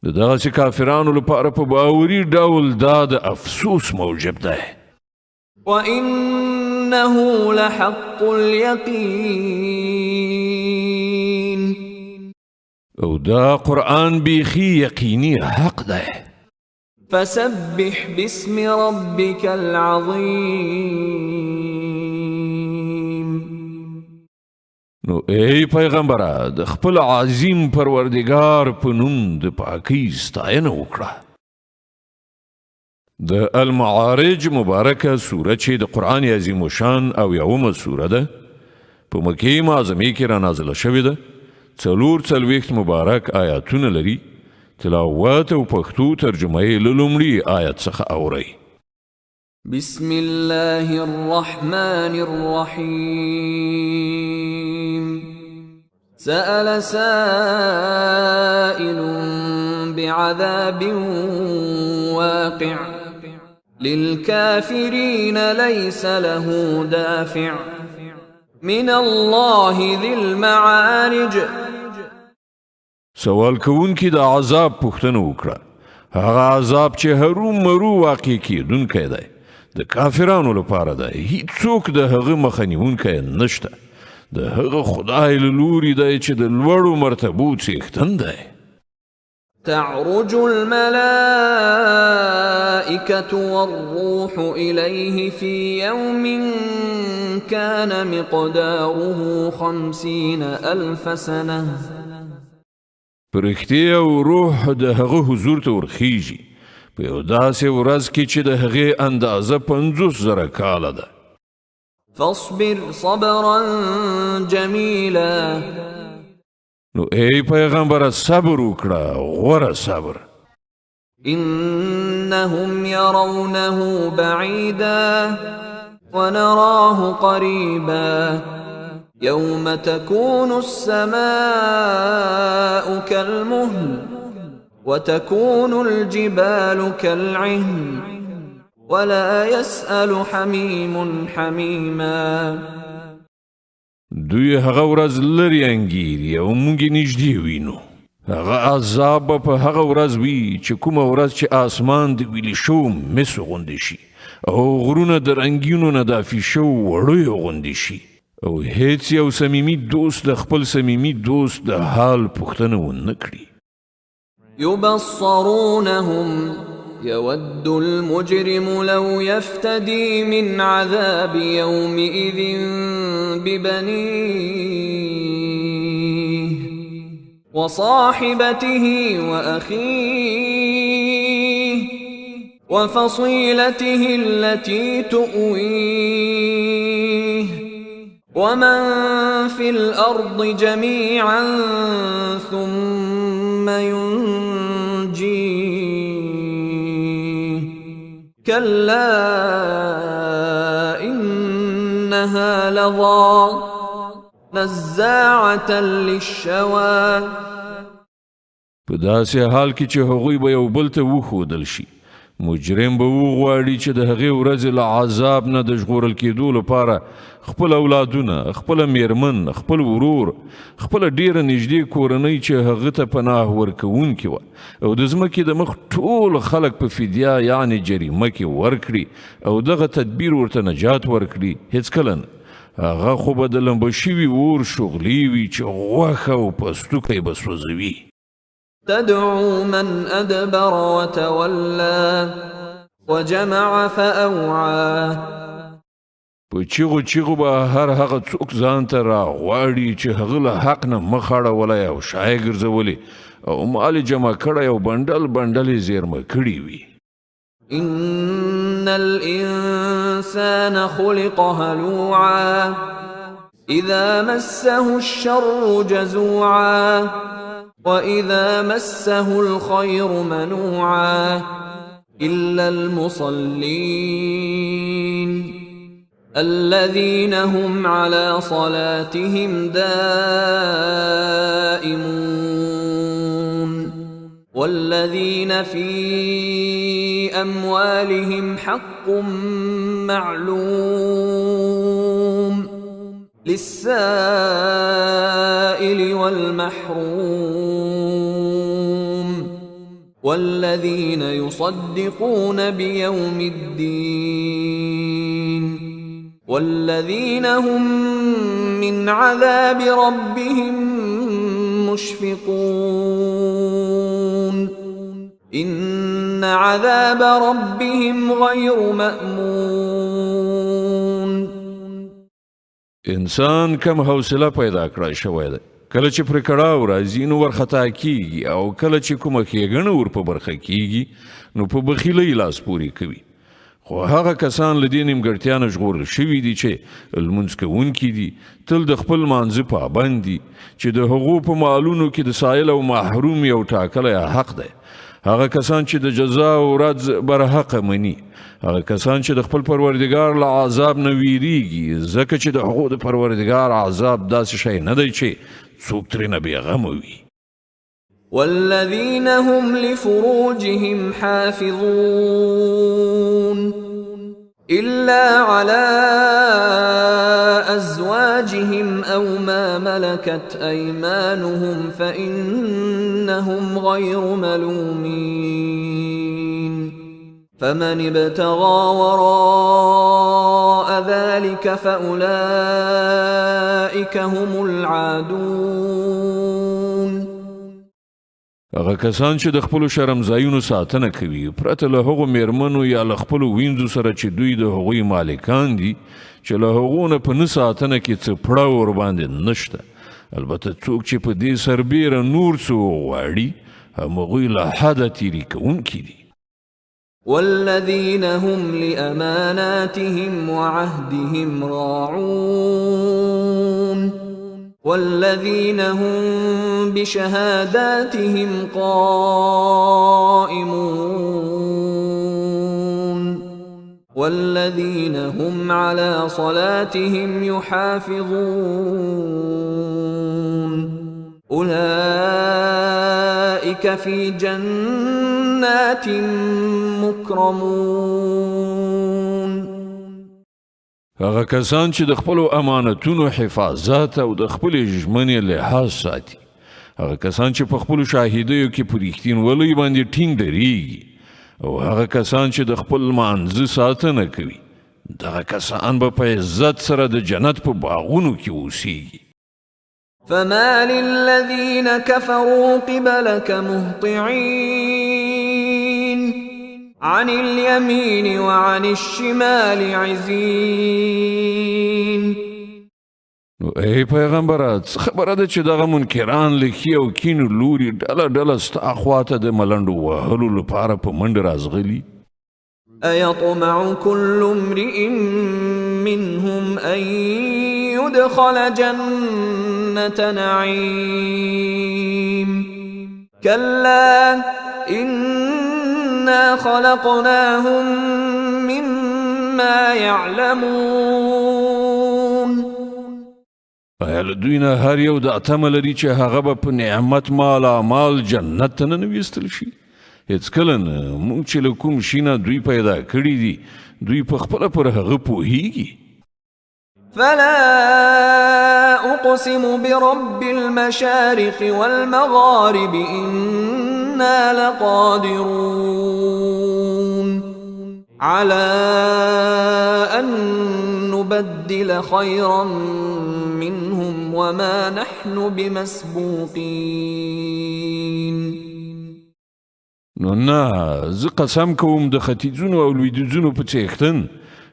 د دغسې کافرانو لپاره په باوري ډول دا د افسوس موجب دی. وإنه لحق اليقين. او دا قرآن بیخي یقیني حق دی. فسبح باسم ربك العظيم. نو ای پیغمبره د خپل عظیم پروردگار په نوم د پاکۍ ستاینه وکړه. د المعارج مبارکه سوره چې د قرآن عظیم شان او یومه سوره ده په مکې معظمې کې را نازله شوې ده. 44 مبارک آیاتونه لري. تلاوت او پښتو ترجمه یې له لومړي آیت څخه اورئ. بسم الله الرحمن الرحيم. سأل سائل بعذاب واقع للكافرين ليس له دافع من الله ذي المعارج. سوال کوونکی د عذاب پوښتنه وکړه. هغه عذاب چې هرو مرو واقع کیدونکی دی د کافرانو لپاره دی. هیڅوک د هغه مخه نیونکی نشته. د هغه خدای له لوري دی چې د لوړو مرتبو څښتن دی. تعرج الملائكة والروح إليه في يوم كان مقداره 50,000 سنة. فرښتې او روح د هغه حضور ته ورخیږي په یو داسې ورځ کې چې د هغې اندازه 50,000 کاله ده. فاصبر صبرا جميلا. نو ای پیغمبره صبر وکړه غوره صبر. إنهم يرونه بعيدا ونراه قريبا يوم تكون السماء كالمهل وتكون الجبال كالعهن ولا يسأل حميم حميما. دوی هغه ورځ لرې انګیري او موږ یې نږدې وینو. هغه عذاب به په هغه ورځ وي چې کومه ورځ چې آسمان د ویلې شوو مسو غوندې شي او غرونه د رنګینو نه دافي شوو وړیو غوندې شي او هیڅ یو صمیمي دوست د خپل صمیمي دوست د حال پوښتنه ونه کړي. يبصرونهم يود المجرم لو يفتدي من عذاب يومئذ ببنيه وصاحبته وأخيه وفصيلته التي تؤويه ومن في الأرض جميعا ثم ينجيه كلا إنها لظى نزاعة للشوى. په داسې حال کې چې هغوی به یو بل ته وښودل شي مجرم به وغواړي چې د هغې ورځې له عذاب نه د ژغورل کېدو لپاره خپل اولادونه، خپل میرمن، خپل ورور، خپل ډیره نږدې کورنۍ چې هغه ته پناه ورکوونکې وه او د ځمکې د مخ ټول خلک په فدیه یعنې جریمه کې ورکړي او دغه تدبیر ورته نجات ورکړي، هیڅکله نه. هغه خو به د لمبه شوي اور شغلې وي چې غوښه او پوستکی به سوځوي. تدعو من أدبر وتولى وجمع فأوعى. په چیغو چیغو به هر هغه څوک ځان ته راغواړي چې هغه له حق نه مخ اړولی او شا یې ګرځولې او مال یې جمع کړی او بنډل بنډل یې زیرمه کړي وي. إن الإنسان خلق هلوعا إذا مسه الشر جزوعا وإذا مسه الخير منوعا إلا المصلين الذين هم على صلاتهم دائمون والذين في أموالهم حق معلوم للسائل والمحروم والذين يصدقون بيوم الدين والذين هم من عذاب ربهم مشفقون إن عذاب ربهم غير مأمون. انسان کم حوصله پیدا کړای شوی دی. کله چې پر کړاو راځي نو ورخطا کیږي او کله چې کومه ښېګڼه ور په برخه کیږي نو په بخیلۍ لاس پورې کوي. خو هغه کسان له دې نیمګړتیا نه ژغورل شوي دي چې لمونځ کوونکي دي، تل د خپل مانځه پابند دي، چې د هغو په مالونو کې د سایل او محروم یو ټاکلی حق دی. هغه کسان چې د جزا او ورځ برحقه مني، هغه کسان چې د خپل پروردګار له عذاب نه ویریږي، ځکه چې د هغو د پروردګار عذاب داسې شی نه دی چې څوک ترېنه بېغمه وي. والذين هم لفروجهم حافظون إلا على أزواجهم أو ما ملكت أيمانهم فإنهم غير ملومين. فمن ابتغى وراء ذلك فأولئك هم العادون. هغه کسان چې د خپلو شرمځایونو ساتنه کوي پرته له هغو میرمنو یا له خپلو وینځو سره چې دوی د هغوی مالکان دي چې له هغو نه په نه ساتنه کې څه پړه ورباندې نشته. البته څوک چې په دې سربیره نور څه وغواړي همغوی له حده تیري کوونکي دي. والذين هم لأماناتهم وعهدهم راعون والذين هم بشهاداتهم قائمون والذين هم على صلاتهم يحافظون أولئك في جنات مكرمون. هغه کسان چې د خپلو امانتونو حفاظت او د خپلې ژمنې لحاظ ساتي، هغه کسان چې په خپلو شاهدیو کې په رښتینولۍ باندې ټینګ درېږي او هغه کسان چې د خپل مانځه ساتنه کوي، دغه کسان به په عزت سره د جنت په باغونو کې اوسیږي. فما للذين كفروا قبلك مهطعين عن اليمين وعن الشمال عزين. نو ای پیغمبره څه خبره ده چې دغه منکران له ښې او کینو لوري ډله ډله ستا خواته د ملنډو وهلو لپاره په منډه رازغلي؟ أيطمع كل امرئ منهم أن يدخل جنة نعيم كلا إنا خلقناهم مما يعلمون. آیا له دوی نه هر یو دا تمه لري چې هغه به په نعمت مالا مال جنت ته نه ویستل شي؟ هېڅکله نه. موږ چې له کوم شي نه دوی پیدا کړي دي دوی په خپله پر هغه پوهیږي. فلا أقسم برب المشارق والمغارب إنا لقادرون على أن نبدل خيرا منهم وما نحن بمسبوقين. نو نه، زه قسم کوم د ختیځونو او لویدیځونو په څښتن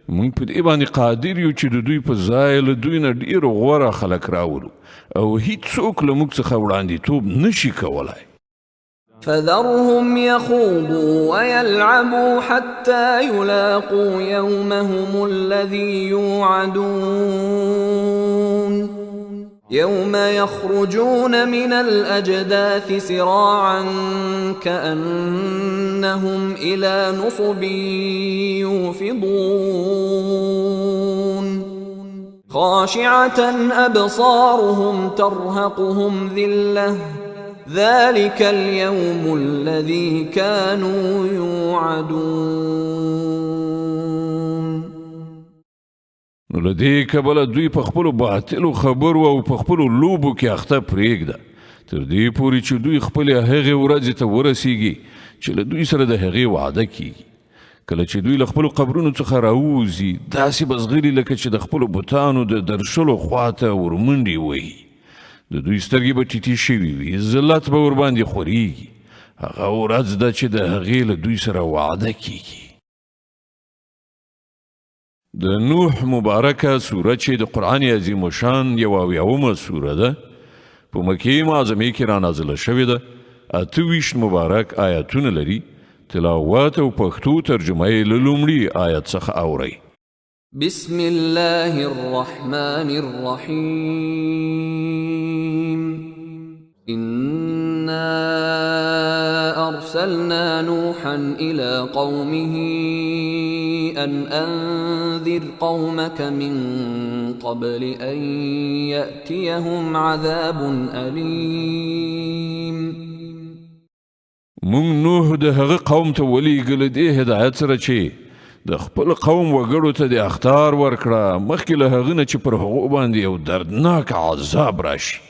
موږ په دې باندې قادر یو چې د دوی په ځای له دوی نه ډېر غوره خلک راولو او هیڅوک له موږ څخه وړاندیتوب نشي کولی. فذرهم يخوضوا ويلعبوا حتى يلاقوا يومهم الذي يوعدون يوم يخرجون من الأجداث سراعا كأنهم إلى نصب يوفضون خاشعة أبصارهم ترهقهم ذلة ذلك اليوم الذي كانوا يوعدون. نو له دې کبله دوی په خپلو باطلو خبرو او په خپلو لوبو کې اخته پرېږده تر دې پورې چې دوی خپلې هغې ورځې ته ورسیږي چې له دوی سره د هغې وعده کیږي. کله چې دوی له خپلو قبرونو څخه راووځي داسې به ځغلي لکه چې د خپلو بتانو د درشلو خواته ورمنډې وهي. د دوی سترګې به ټیټې شوي وي، ذلت به ورباندې خورېږي. هغه ورځ ده چې د هغې له دوی سره وعده کیږي. د نوح مبارکه سوره چې د قرآن عظیم الشان 71 سوره ده په مکې معظمې کې رانازله شوې ده. 28 مبارک آیاتونه لري. تلاوت او پښتو ترجمه یې له لومړي آیت څخه اورئ. بسم الله الرحمن الرحيم إنا أرسلنا نوحا إلى قومه أن أنذر قومك من قبل أن يأتيهم عذاب أليم. مونږ نوح د هغه قوم ته ولېږله دې هدایت سره چې د خپل قوم وګړو ته د اخطار ورکړه مخکې له هغه نه چې پر هغو باندې یو دردناک عذاب راشي.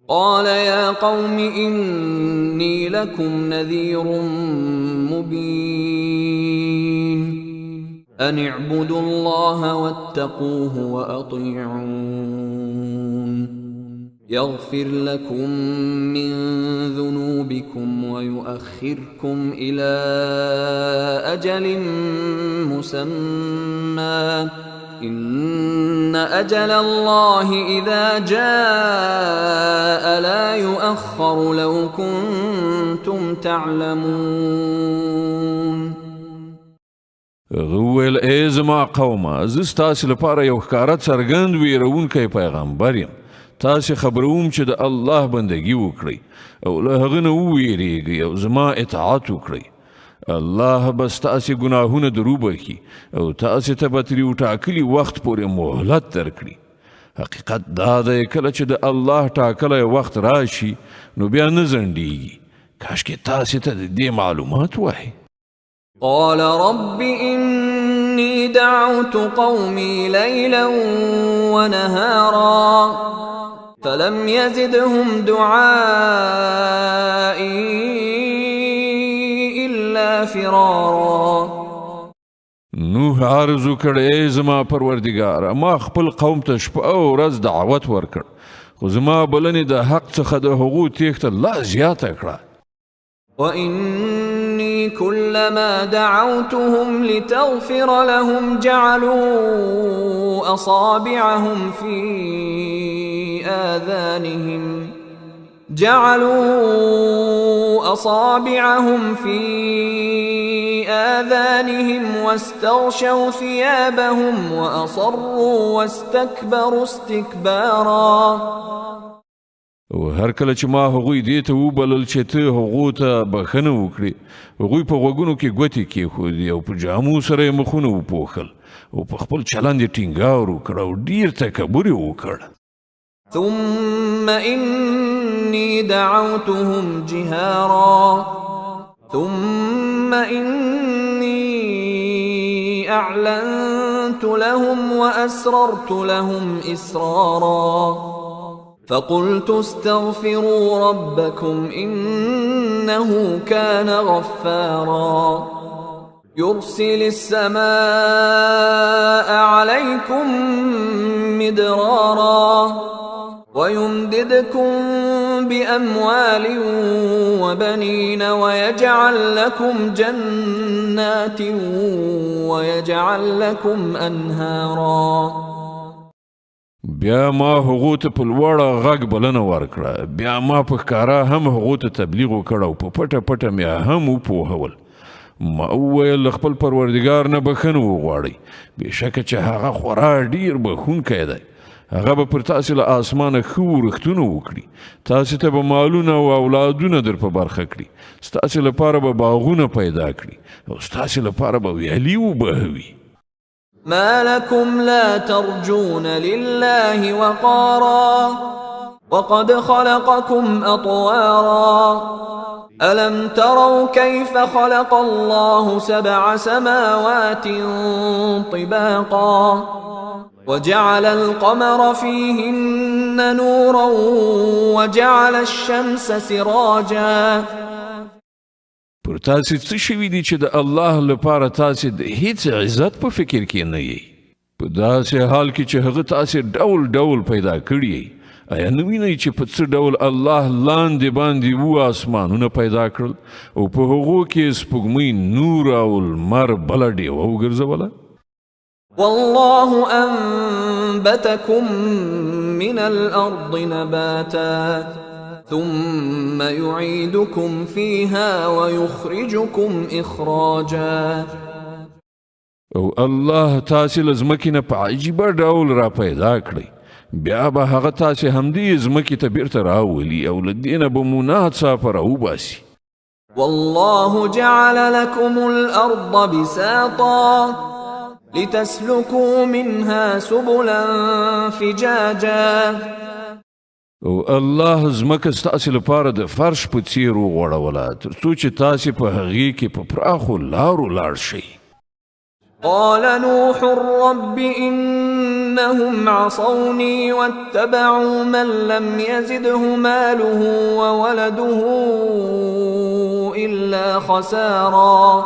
قال يا قوم إني لكم نذير مبين أن اعبدوا الله واتقوه وأطيعون يغفر لكم من ذنوبكم ويؤخركم إلى أجل مسمى إن أجل الله إذا جاء لا يؤخر لو كنتم تعلمون. غویل ای زما قومه زه ستاسې لپاره یو ښکاره څرګند ویرونکی پیغمبر یم. تاسې خبروم چې د الله بندگی وکړئ او له هغه نه وویریږئ او زما اطاعت وکړئ. الله به ستاسې ګناهونه دروبخي او تاسې ته به ترې ټاکلي وخت پورې مهلت درکړي. حقیقت دا دی کله چې د الله ټاکلی وخت راشي نو بیا نه ځنډیږي. کاشکې تاسې ته د دې معلومات وای. قال رب إني دعوت قومي ليلا ونهارا فلم يزدهم دعائي إلا فرارا. نوح عرض وکړ ای زما پروردګاره ما خپل قوم ته شپه او ورځ دعوت ورکړ خو زما بلنې د حق څخه د هغو تیښته لا زیاته کړه. وإني كلما دعوتهم لتغفر لهم جعلوا أصابعهم في آذانهم واستغشوا ثيابهم وأصروا واستكبروا استكبارا. او هر کله چې ما هغوی دې ته وبلل چې ته هغو ته بخښنه وکړي هغوی په غوږونو کې ګوتې کېښودې او په جامو سره یې مخونه وپوښل او په خپل چلند یې ټینګار وکړ او ډېر تکبر یې وکړ. ثم إني دعوتهم جهارا ثم إني أعلنت لهم وأسررت لهم إسرارا فقلت استغفروا ربكم إنه كان غفارا يرسل السماء عليكم مدرارا ويمددكم بأموال وبنين ويجعل لكم جنات ويجعل لكم أنهارا. بیا ما هغو ته په لوړه غږ بلنه ورکړه. بیا ما په ښکاره هم هغو ته تبلیغ وکړ او په پټه پټه مې هم وپوهول. ما وویل خپل پروردګار نه بخښنه وغواړئ بېشکه چې هغه خورا ډېر بخښونکی دی. هغه به پر تاسې له آسمانه ښه ورښتونه وکړي. تاسې ته به مالونه او اولادونه در په برخه کړي. ستاسې لپاره به باغونه پیدا کړي او ستاسې لپاره به ویالې وبهوي. ما لكم لا ترجون لله وقارا وقد خلقكم أطوارا ألم تروا كيف خلق الله 7 سماوات طباقا وجعل القمر فيهن نورا وجعل الشمس سراجا. پر تاسې څه شوي دي چې د الله لپاره تاسې د هیڅ عزت په فکر کې نه یې په داسې حال کې چې هغه تاسې ډول ډول پیدا کړي آیا نه وینئ چې په څه ډول الله لاندې باندې آسمانونه پیدا کړل او په هغو کې سپوږمۍ نور او لمر بله ډیوه وګرځوله؟ والله أنبتكم من الأرض نباتا ثم يعيدكم فيها ويخرجكم إخراجا. او الله تاسې له ځمکې نه په عجیبه ډول را پیدا کړئ، بیا به هغه تاسې همدې ځمکې ته بیرته راولي او له دې نه به مو ناڅاپه راوباسي. والله جعل لكم الأرض بساطا لتسلكوا منها سبلا فجاجا. او الله ځمکه ستاسې لپاره د فرش په څیر وغوړوله تر څو چې تاسې په هغې کې په پراخو لارو لاړ شئ. قال نوح رب إنهم عصوني واتبعوا من لم يزده ماله وولده إلا خسارا.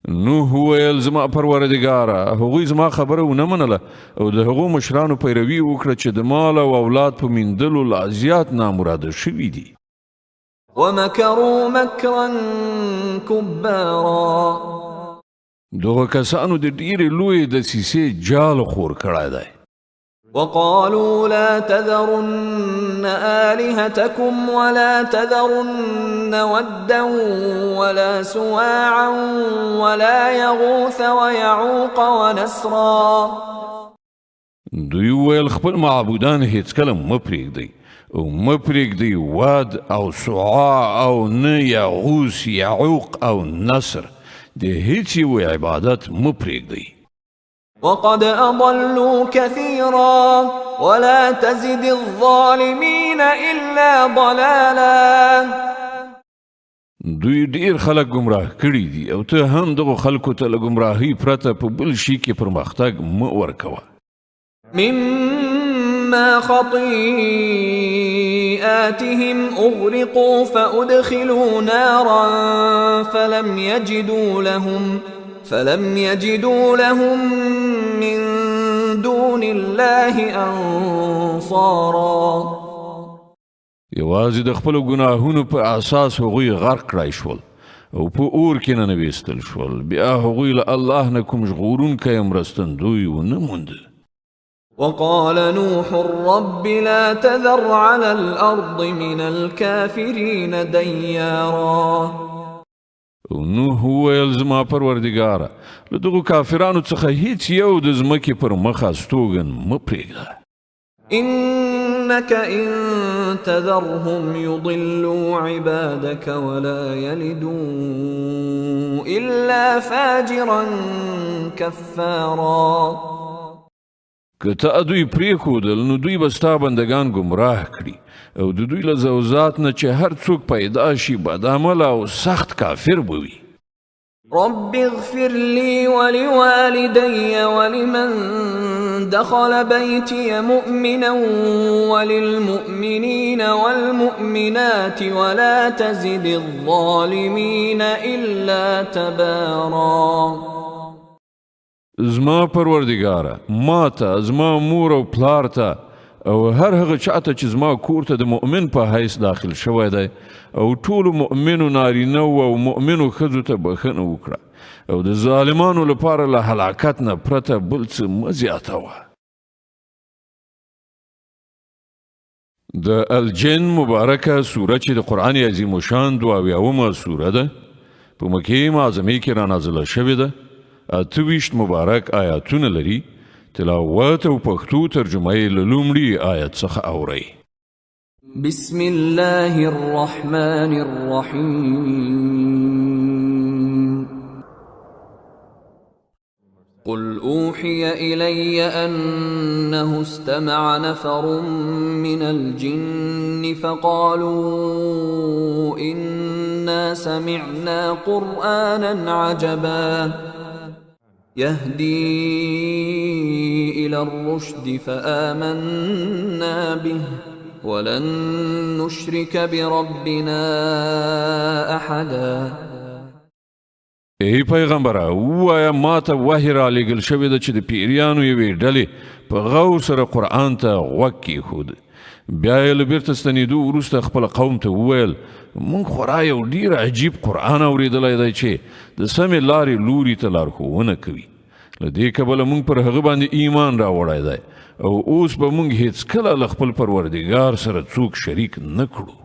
نوح ویل زما پروردګاره هغوی زما خبره ونه منله او د هغو مشرانو پیروي وکړه چې د مال او اولاد په میندلو لا زیات نامراده شوي دي. ومكروا مكرا كبارا. دغه کسانو د ډیرې لویې دسیسې جال خور کړی دی. وقالوا لا تذرن آلهتكم ولا تذرن ودا ولا سواعا ولا يغوث ويعوق ونسرا. دوی ویل خپل معبودان هیڅکله مه پرېږدئ او مه پرېږدئ واد او سواع او نه یغوث یعوق او نصر، د هیڅ یوې عبادت مه پرېږدئ. وقد أضلوا كثيرا ولا تزد الظالمين إلا ضلالا. دوی ډیر خلک گمراه کړي دي او ته هم دغه خلکو ته له گمراهۍ پرته په بل شي کې پرمختګ مه ورکوه. مما خطيئاتهم أغرقوا فأدخلوا نارا فلم يجدوا لهم من دون الله أنصارا. یوازې د خپلو ګناهونو په اساس هغوی غرق کړای شول او په اور کې ننویستل شول، بیا هغوی له الله نه کوم ژغورونکی مرستندوی ونه موند. وقال نوح رب لا تذر على الأرض من الكافرين ديارا. نوح ویل زما پروردګاره له دغو کافرانو څخه هیڅ یو د ځمکې پر مخ استوګن مه پرېږده. إنك إن تذرهم يضلوا عبادك ولا يلدوا إلا فاجرا كفارا. که ته دوی پرېښودل نو دوی به ستا بندګان ګمراه کړي او د دوی له ذوات نه چې هر څوک پیدا شي بدعمله او سخت کافر به وي. رب اغفر لي ولوالدي ولمن دخل بيتي مؤمنا وللمؤمنين والمؤمنات ولا تزد الظالمين إلا تبارا. زما پروردګاره ما ته زما مور او پلار ته او هر هغه چاته چې زما کور ته د مؤمن په حیث داخل شوی دی او ټولو مؤمنو نارینه او مؤمنو ښځو ته بښنه وکړه او د ظالمانو لپاره له هلاکت نه پرته بل څه مه زیاتوه. د الجن مبارکه سوره چې د قرآن عظیم الشان 22 سوره ده په مکې معظمې کې رانازله شوې ده. 28 مبارک آیاتونه لري. تلاوت او پښتو ترجمه یې له لومړي آیت څخه اورئ. بسم الله الرحمن الرحيم. قل أوحي إلي أنه استمع نفر من الجن فقالوا إنا سمعنا قرآنا عجبا يهدي إلى الرشد فآمنا به ولن نشرك بربنا أحدا. ای پیغمبره ووایه ما ته وحی رالیږل شوې ده چې د پیریانو یوې ډلې په غور سره قرآن ته غوږ کېښود بیا یې له بیرته ستنېدو وروسته خپل قوم ته وویل موږ خورا یو ډېر عجیب قرآن اورېدلی دی چې د سمې لارې لوري ته لارښوونه کوي له دې کبله موږ پر هغه باندې ایمان راوړی دی او اوس به موږ هیڅکله له خپل پروردګار سره څوک شریک نه کړو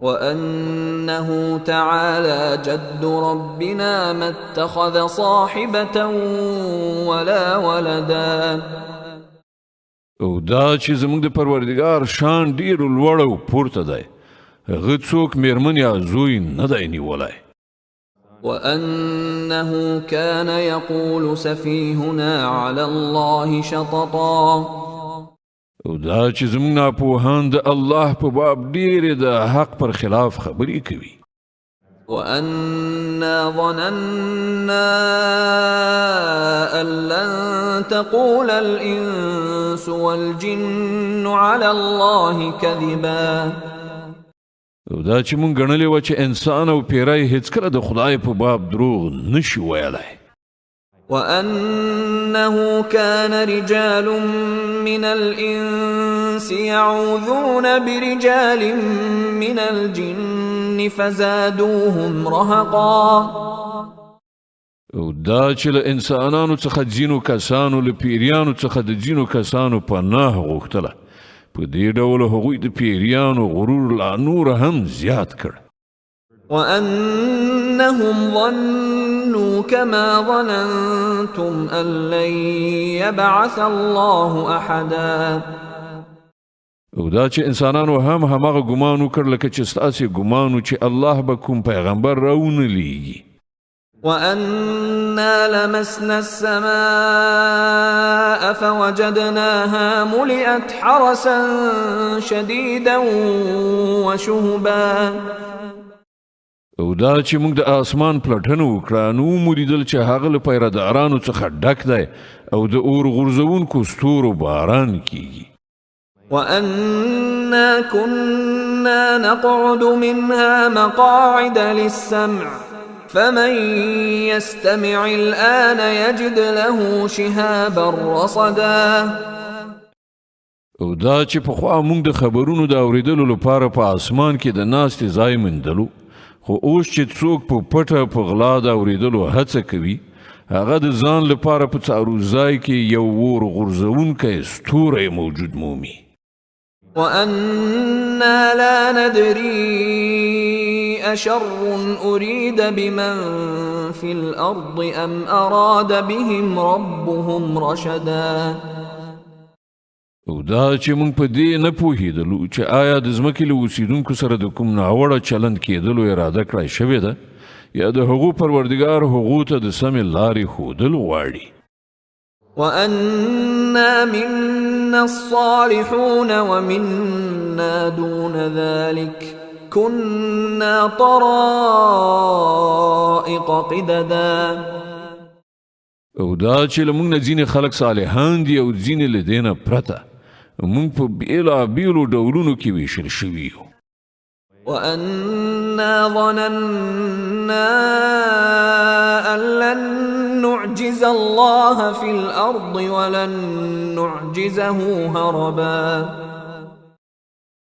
وأنه تعالى جد ربنا ما اتخذ صاحبة ولا ولدا او دا چې زموږ د پروردګار شان ډیر لوړ او پورته دی هغه څوک میرمن یا زوی نه دی نیولی وأنه كان يقول سفيهنا على الله شططا او دا چې زموږ ناپوهان د الله په باب ډیرې د حق پر خلاف خبرې کوي وأنا ظننا أن لن تقول الإنس والجن على الله كذبا او دا چې مونږ ګڼلې وه چې انسان او پیری هیڅکله د خدای په باب دروغ نشي ویلی وأنه كان رجال من الإنس يعوذون برجال من الجن فزادوهم رهقا او دا چې له انسانانو څخه ځینو کسانو له پیریانو څخه د ځینو کسانو پناه غوښتله په دې ډول هغوی د پیریانو غرور لا نور هم زیات کړ وأنهم ظنوا كما ظننتم أن لن يبعث الله أحدا او دا چې انسانانو هم هماغه ګمان وکړ لکه چې ستاسې ګمان و چې الله به کوم پیغمبر راونه لیږي وأنا لمسنا السماء فوجدناها ملئت حرسا شديدا وشهبا او دا چې موږ د آسمان پلټنه وکړه نو ومولیدل چې هغه له پیردارانو څخه ډک دی او د اور غورځونکو ستورو باران کیږي وأنا كنا نقعد منها مقاعد للسمع فمن يستمع الآن يجد له شهابا رصدا او دا چې پخوا موږ د خبرونو د اورېدلو لپاره په آسمان کې د ناستې ځای موندلو خو اوس چې څوک په پټه په غلا د اورېدلو هڅه کوي هغه د ځان لپاره په څارو ځای کې یو اور غورځونکی ستوری موجود مومي وأنا لا ندري أشر أريد بمن في الأرض أم أراد بهم ربهم رشدا او دا چې موږ په دې نه پوهېدلو چې آیا د ځمکې له اوسېدونکو سره د کوم ناوړه چلند کېدلو اراده کړی شوې ده یا د هغو پروردګار هغو ته د سمې لارې ښودل غواړي وأنا منا الصالحون ومنا دون ذلك كنا طرائق قددا او دا چې له موږ نه ځینې خلک صالحان دي او ځینې له دې نه پرته موږ په بېلابېلو ډولونو کې ویشل شوي یو وأنا ظننا أن لن نعجز الله في الأرض ولن نعجزه هربا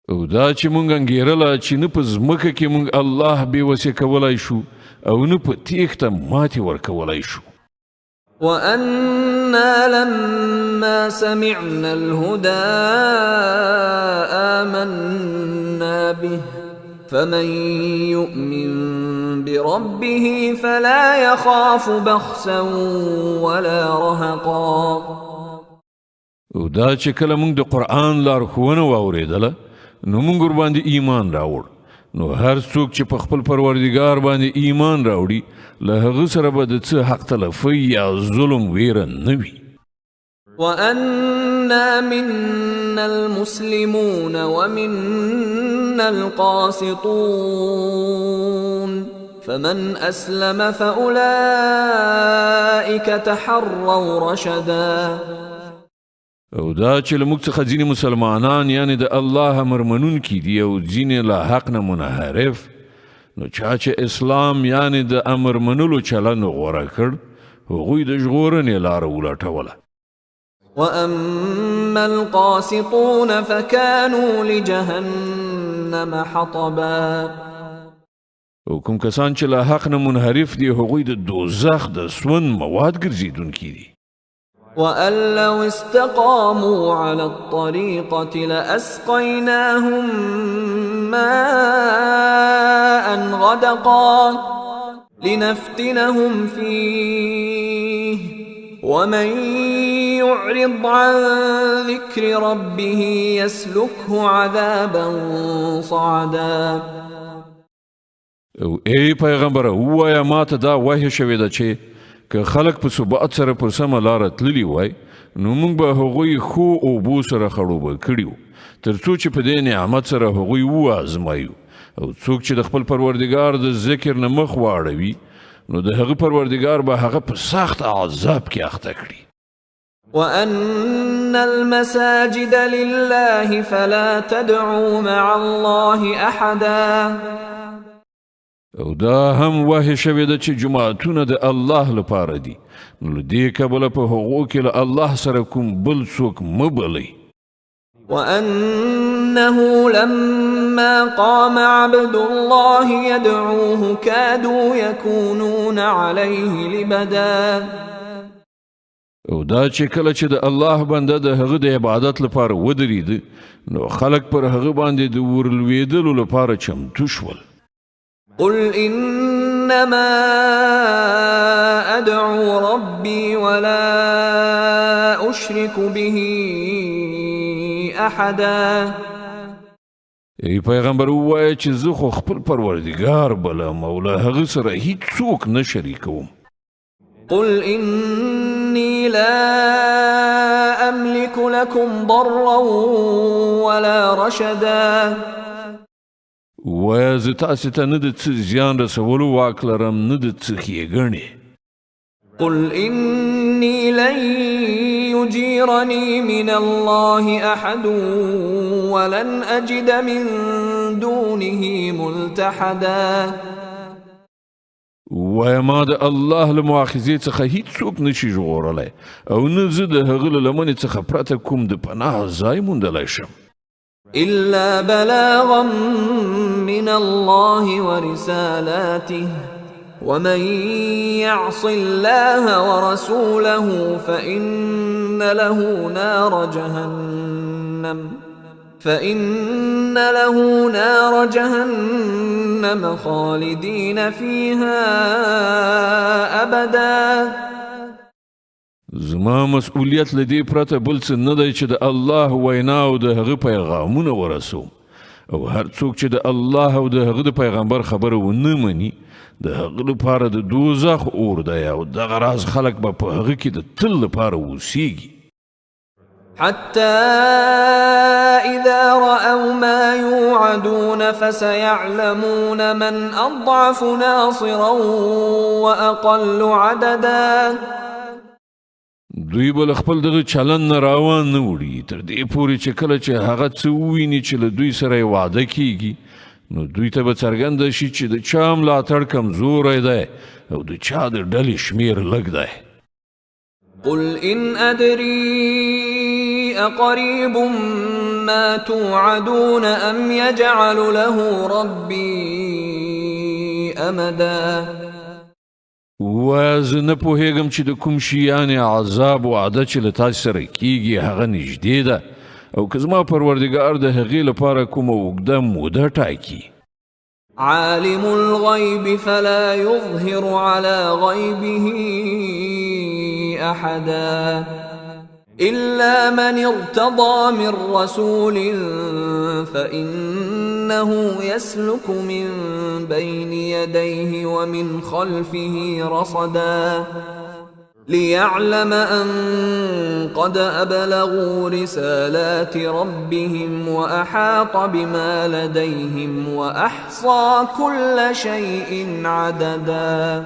او دا چې موږ انګېرله چې نه په ځمکه کې موږ الله بېوسې کولی شو او نه په تیښته ماتې ورکولی شو وأنا لما سمعنا الهدى آمنا به فمن يؤمن بربه فلا يخاف بخسا ولا رهقا او دا چې کله موږ د قرآن لارښوونه واورېدله نو موږ ورباندې ایمان راوړ نو هر څوک چې په خپل پروردګار باندې ایمان راوړي له هغه سره به د څه حق تلفۍ یا ظلم ویره نه وي وأنا منا المسلمون ومنا القاسطون فمن أسلم فأولئك تحروا رشدا او دا چې له موږ څخه ځینې مسلمانان یعنی د الله امرمنونکي دي او ځینې له حق نه منحرف نو چا چې اسلام یعنی د امر منلو چلن غوره کړ هغوی د ژغورنې لاره ولټوله. وأما القاسطون فكانوا لجهنم حطبا. او کوم کسان چې له حق نه منحرف دي هغوی د دوزخ د سون مواد ګرځېدونکي دي. وأن لو استقاموا على الطريقة لأسقيناهم ماء غدقا لنفتنهم فيه ومن يعرض عن ذكر ربه يسلكه عذابا صعدا. او ای پیغمبر وایا ماته دا وحی شوې ده چې که خلک په ثبات سره پر سمه لاره تللي وای نو موږ به هغوی خو اوبو سره خړوبه کړي وو تر څو چې په دې نعمت سره هغوی وازمایو. او څوک چې د خپل پروردګار د ذکر نه مخ واړوي نو د هغه پروردګار به هغه په سخت عذاب کې اخته کړي. وأن المساجد لله فلا تدعوا مع الله أحدا. او دا هم وحی شوې ده چې جماعتونه د الله لپاره دي نو له دې کبله په هغو کې له الله سره کوم بل څوک مه بلئ. وأنه لما قام عبد الله يدعوه كادوا يكونون عليه لبدا. او دا چې کله چې د الله بنده د هغه د عبادت لپاره ودرېد نو خلک پر هغه باندې د ورلوېدلو لپاره چمتو شول. قل إنما أدعو ربي ولا أشرك به أحدا. ای پیغمبر ووایه چې زه خو خپل پروردګار بلم او له هغه سره هیڅوک نه شریکوم. قل إني لا أملك لكم ضرا ولا رشدا. ووایه زه تاسې ته نه د څه زیان رسولو واک لرم نه د څه ښېګڼې. قل إني لن يجيرني من الله أحد ولن أجد من دونه ملتحدا. ووایه ما د الله له مؤاخذې څخه هیڅوک نشي ژغورلی او نه زه د هغه له لمنې څخه پرته کوم د پناه ځای موندلی شم. إلا بلاغا من الله ورسالاته ومن يعص الله ورسوله فإن له نار جهنم خالدين فيها أبدا. زما مسؤلیت له دې پرته بل څه نه دی چې د الله وینا او د هغه پیغامونه ورسوم او هر څوک چې د الله او د هغه د پیغمبر خبره ونه مني د هغه لپاره د دوزخ اور دی او دغه راز خلک به په هغه کې د تل لپاره اوسیږي. حتى إذا رأوا ما يوعدون فسيعلمون من أضعف ناصرا وأقل عددا. دوی به خپل دغه چلن نه راوان نه وړي تر دې پورې چې کله چې هغه څه وویني چې له دوی سره وعده کیږي نو دوی ته به څرګنده شي چې د چا ملاتړ کمزوری دی او د چا د ډلې شمیر لږ دی. قل إن أدري أقريب ما توعدون أم يجعل له ربي أمدا. ووایه زه نه پوهېږم چې د کوم شي یعنې عذاب وعده چې له تاسې سره کیږي هغه نږدې ده او که زما پروردګار د هغې لپاره کومه اوږده موده ټاکي. عالم الغيب فلا يظهر على غيبه أحدا إلا من ارتضى من رسول فإنه يسلك من بين يديه ومن خلفه رصدا ليعلم أن قد أبلغوا رسالات ربهم وأحاط بما لديهم وأحصى كل شيء عددا.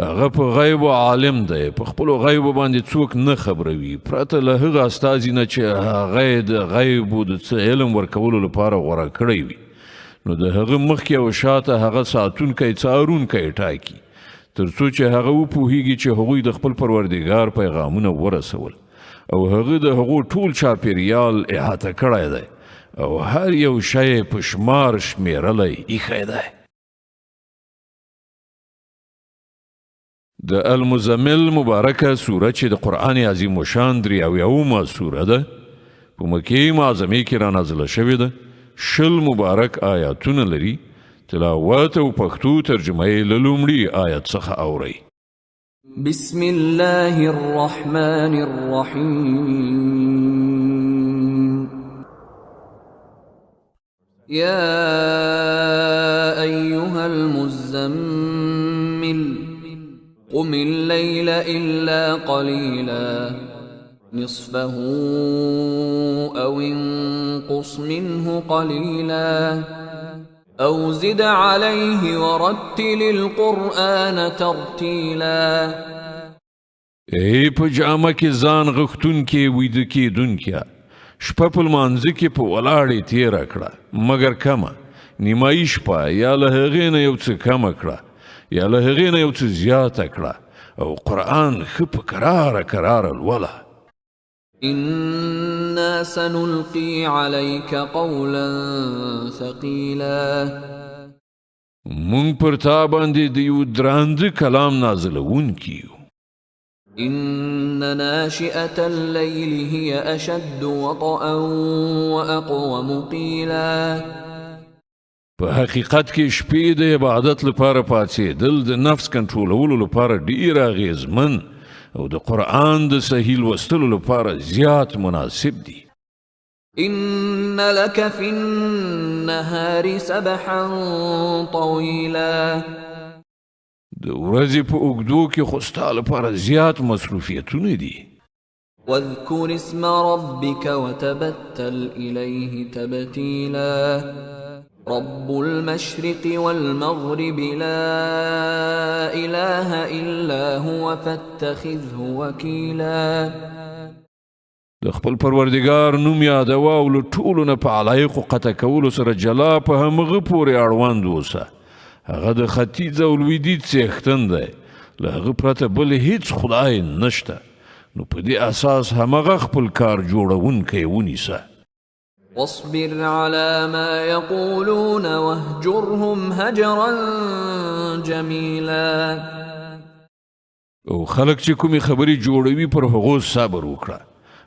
هغه په غیب عالم دی په خپلو غیبو باندې څوک نه خبروي پرته له هغه استازي نه چې هغه د غیبو د څه علم ورکولو لپاره غوره کړی وي نو د هغه مخکې او شاته هغه ساتونکی څارونکی ټاکي تر څو چې هغه وپوهیږي چې هغوی د خپل پروردګار پیغامونه ورسول او هغه د هغو ټول چاپیریال احاطه کړی دی او هر یو شی په شمار شمیرلی ایښی دی. د المزمل مبارکه سوره چې د قرآن عظیم الشان 83 سوره ده په مکې معظمې کې رانازله شوې ده. 20 مبارک آیاتونه لري. تلاوت او پښتو ترجمه یې له لومړي آیت څخه اورئ. بسم الله الرحمن الرحيم. يا أيها المزمل قم الليل إلا قليلا نصفه أو انقص منه قليلا أو زد عليه ورتل القرآن ترتيلا. ای په جامه کې ځان غختون کې ویده کېدونکیا شپه په لمانځه کې په ولاړې تېره کړه مګر کمه نیمایي شپه یا له هغې نه یو څه کمه کړه یا له هغې نه یو څه زیاته کړه او قرآن ښه په کراره لوله. إنا سنلقي عليك قولا ثقيلا. مونږ پر تا باندې د یو درانده کلام نازلونکي یو. إن ناشئة الليل هي أشد وطئا وأقوم قيلا. په حقیقت کې شپې د عبادت لپاره پاڅېدل د نفس کنټرولولو لپاره ډېر اغېزمن او د قرآن د صحیح لوستلو لپاره زیات مناسب دي. إن لك في النهار سبحا طويلا. د ورځې په اوږدو کې خو ستا لپاره زیات مصروفیتونه دي. واذكر اسم ربك وتبتل إليه تبتيلا. رب المشرق والمغرب لا إله إلا هو فاتخذه وكيلا. د خپل پروردګار نوم یادوه او له ټولو نه په علایقو قطع کولو سره جلا په همغه پورې اړوند اوسه. هغه د ختیځ او لویدیځ څښتن دی. له هغه پرته بل هیڅ خدای نشته. نو په دې اساس همغه خپل کار جوړونکی ونیسه. واصبر على ما يقولون واهجرهم هجرا جميلا. او خلق چې کومې خبرې جوړوي پر هغو صبر وکړه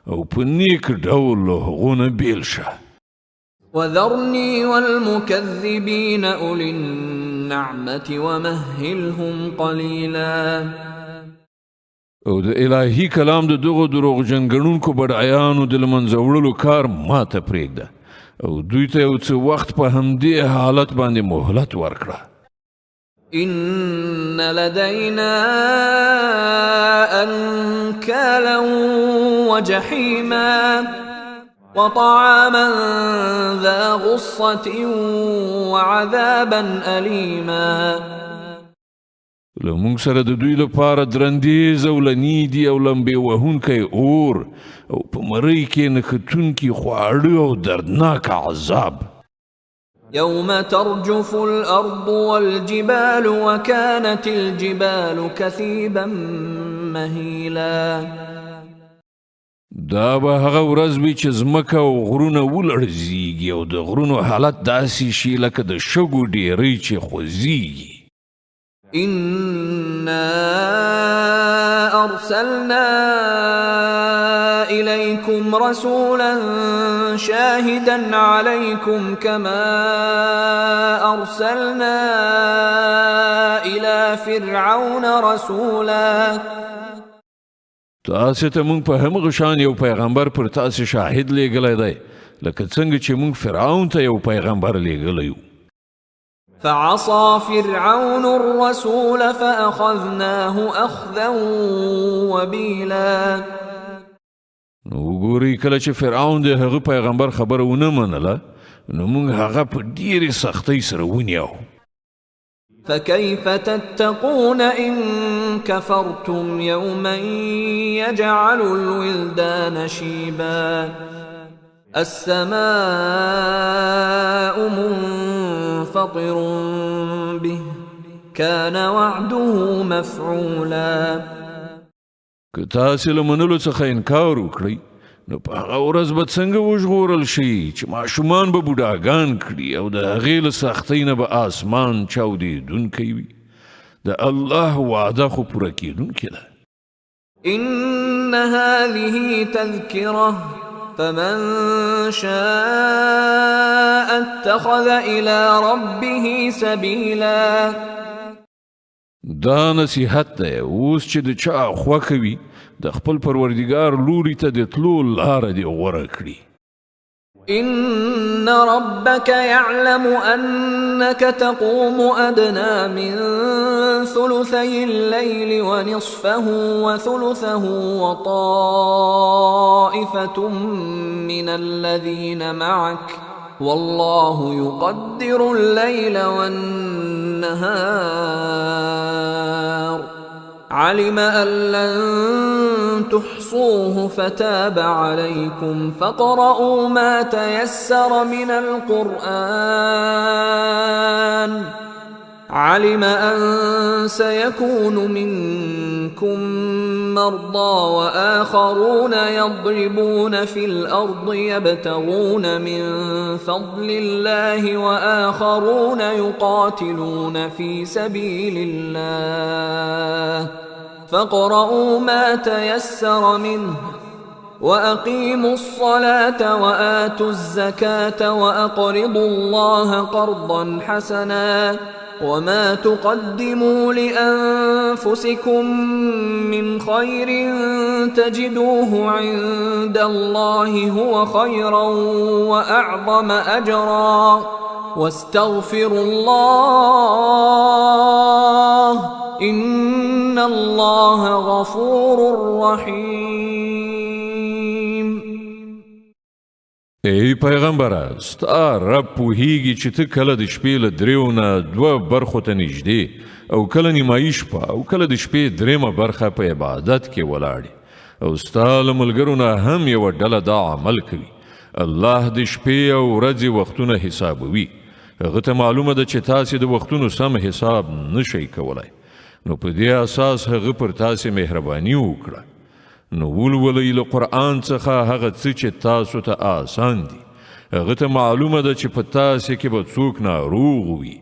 او په نیک ډول له هغو نه بیل شه. وذرني والمكذبين أولي النعمة ومهلهم قليلا. او د الهي کلام د دغو دروغجن ګڼونکو بډایانو د له منځه وړلو کار ماته پرېږده او دوی ته یو څه وخت په همدې حالت باندې مهلت ورکړه. إن لدينا أنكالا وجحيما وطعاما ذا غصة وعذابا أليما. له موږ سره د دوی لپاره درندیز او لنی دي او لمبې وهونکی اور او په مرۍ کې نښتونکي خواړه او دردناک عذاب. يوم ترجف الأرض والجبال وكانت الجبال كثيبا مهيلا. دا به هغه ورځ وي چې ځمکه او غرونه ولړزیږي او د غرونو حالت داسې شي لکه د شګو ډیرۍ چې خوځیږي. إنا أرسلنا إليكم رسولا شاهدا عليكم كما أرسلنا إلى فرعون رسولا. تاسې ته موږ په همغه شان یو پیغمبر پر تاسې شاهد لیږلی دی لکه څنګه چې موږ فرعون ته یو پیغمبر لیږلی یو. فعصى فرعون الرسول فأخذناه أخذا وبيلا. نو وګورئ کله چې فرعون د هغه پیغمبر خبره ونه منله نو موږ هغه په ډېرې سختۍ سره ونیو. فكيف تتقون إن كفرتم يوما يجعل الولدان شيبا. السماء منفطر به كان وعده مفعولا. که تاسې له منلو څخه انکار وکړئ نو په هغه ورځ به څنګه وژغورل شي چې ماشومان به بوډاګان کړي او د هغې له سختۍ نه به آسمان چاودېدونکی وي. د الله وعده خو پوره کېدونکې ده. إن هذه تذكرة فمن شاء اتخذ إلى ربه سبيلا. دا نصیحت دی اوس چې د چا خوښه وي د خپل پروردګار لوري ته د تلو لاره دې غوره کړي. إن ربك يعلم أنك تقوم أدنى من ثلثي الليل ونصفه وثلثه وطائفة من الذين معك والله يقدر الليل والنهار علم أن لن تحصوه فتاب عليكم فاقرؤوا ما تيسر من القرآن علم أن سيكون منكم مرضى وآخرون يضربون في الأرض يبتغون من فضل الله وآخرون يقاتلون في سبيل الله فاقرؤوا ما تيسر منه وأقيموا الصلاة وآتوا الزكاة وأقرضوا الله قرضا حسنا وما تقدموا لأنفسكم من خير تجدوه عند الله هو خيرا وأعظم أجرا واستغفروا الله إن الله غفور رحيم. ای پیغمبره ستا رب پوهیږي چې ته کله د شپې له 3 نه 2 برخو ته نږدې او کله نیمایي شپه او کله د شپې 3 برخه په عبادت کې ولاړې او ستا له ملګرو نه هم یوه ډله دا عمل کوي. الله د شپې او ورځې وختونه حسابوي. هغه ته معلومه ده چې تاسې د وختونو سم حساب نشئ کولی نو په دې اساس هغه پر تاسې مهرباني وکړه. نو ولولئ له قرآن څخه هغه څه چې تاسو ته آسان دي. هغه ته معلومه ده چې په تاسې کې به څوک ناروغ وي.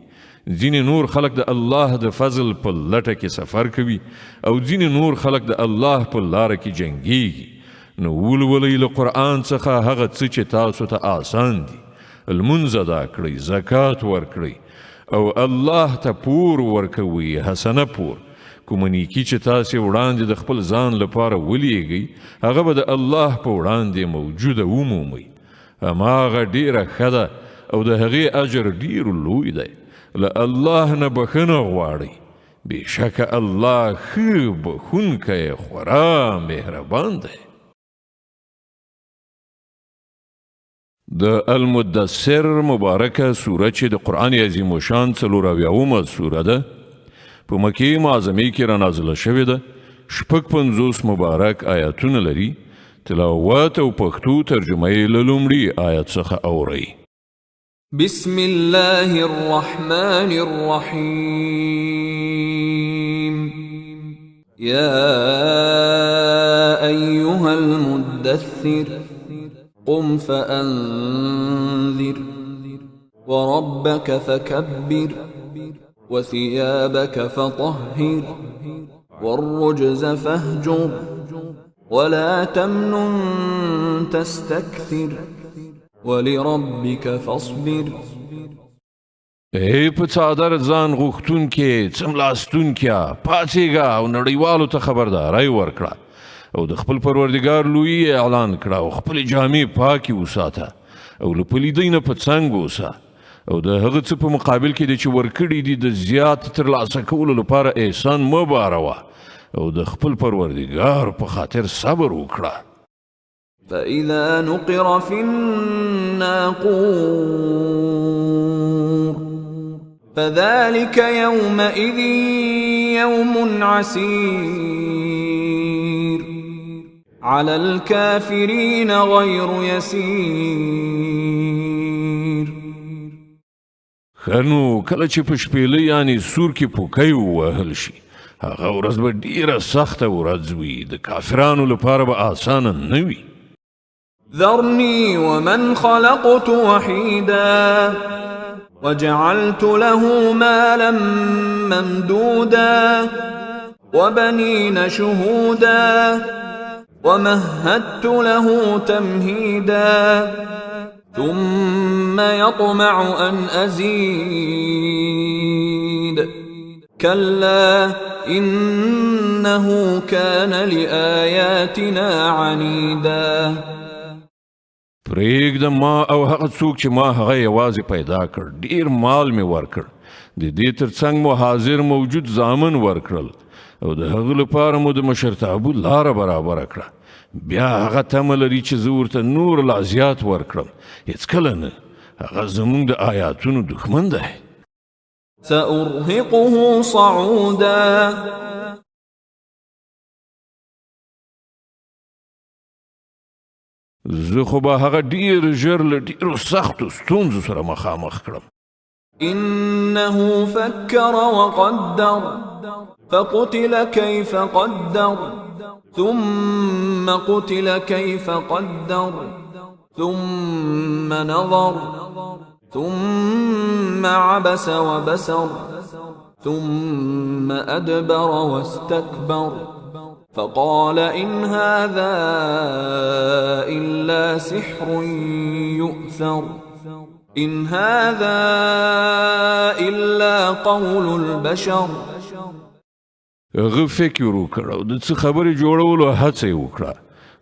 ځینې نور خلق د الله د فضل په لټه کې سفر کوي او ځینې نور خلق د الله په لاره کې جنګیږي. نو ولولئ له قرآن څخه هغه څه چې تاسو ته آسان دي. لمونځ ادا کړئ، زکات ورکړئ او الله ته پور ورکوئ، حسنه پور. کومه نیکي چې تاسې وړاندې د خپل ځان لپاره ولیږئ هغه به د الله په وړاندې موجوده ومومئ. هماغه ډیره ښه ده او د هغې اجر ډیر لوی دی. له الله نه بښنه غواړئ. بېشکه الله ښه بښونکی خورا مهربان دی. د المدثر مبارکه سوره چې د قرآن عظیم الشان 40 سوره ده په مکې معظمې کې را نازله شوې ده. 56 مبارک آیاتونه لري. تلاوت او پښتو ترجمه یې له لومړي آیت څخه اورئ. بسم الله الرحمن الرحيم يا أيها المدثر قم فأنذر وربك فكبر وثيابك فطهر والرجز فاهجر ولا تمنن تستكثر ولربك فاصبر. ای په څادر ځان غوښتونکې څملاستونکیه پاڅېږه او نړیوالو ته خبرداری ورکړه او د خپل پروردګار لویي اعلان کړه او خپلې جامې پاکې وساته او له پلیدۍ نه په څنګ اوسه او د هغه څه په مقابل کې دی چې ورکړي دي د زیات ترلاسه کولو لپاره احسان مه باروه او د خپل پروردګار په خاطر صبر وکړه. فإذا نقر في الناقور فذلك يومئذ يوم عسير على الكافرين غير يسير. ښه نو کله چې په شپېلۍ یعنې سور کې پوکی ووهل شي هغه ورځ به ډیره سخته ورځ وي د کافرانو لپاره به اسانه نه وي ذرني ومن خلقت وحيدا وجعلت له مالا ممدودا وبنين شهودا ومهدت له تمهيدا ثم يطمع أن أزيد كلا إنه كان لآياتنا عنيدا پرېږده ما او هغه څوک چې ما هغه یوازې پیدا کړ ډیر مال مې ورکړ د دې ترڅنګ مو حاضر موجود زامن ورکړل او د هغه لپاره مو د مشرتابه لاره برابره کړه بیا هغه تمه لري چې زه ورته نور لا زیات ورکړم هېڅکله نه هغه زموږ د آیاتونو دښمن دی سأرهقه صعودا زه خو به هغه ډیر ژر له ډیرو سختو ستونزو سره مخامخ کړم إنه فكر وقدر فقتل كيف قدر ثم قتل كيف قدر ثم نظر ثم عبس وبسر ثم أدبر واستكبر فقال إن هذا إلا سحر يؤثر إن هذا إلا قول البشر هغه فکر وکړ او د څه خبرې جوړولو هڅه یې وکړه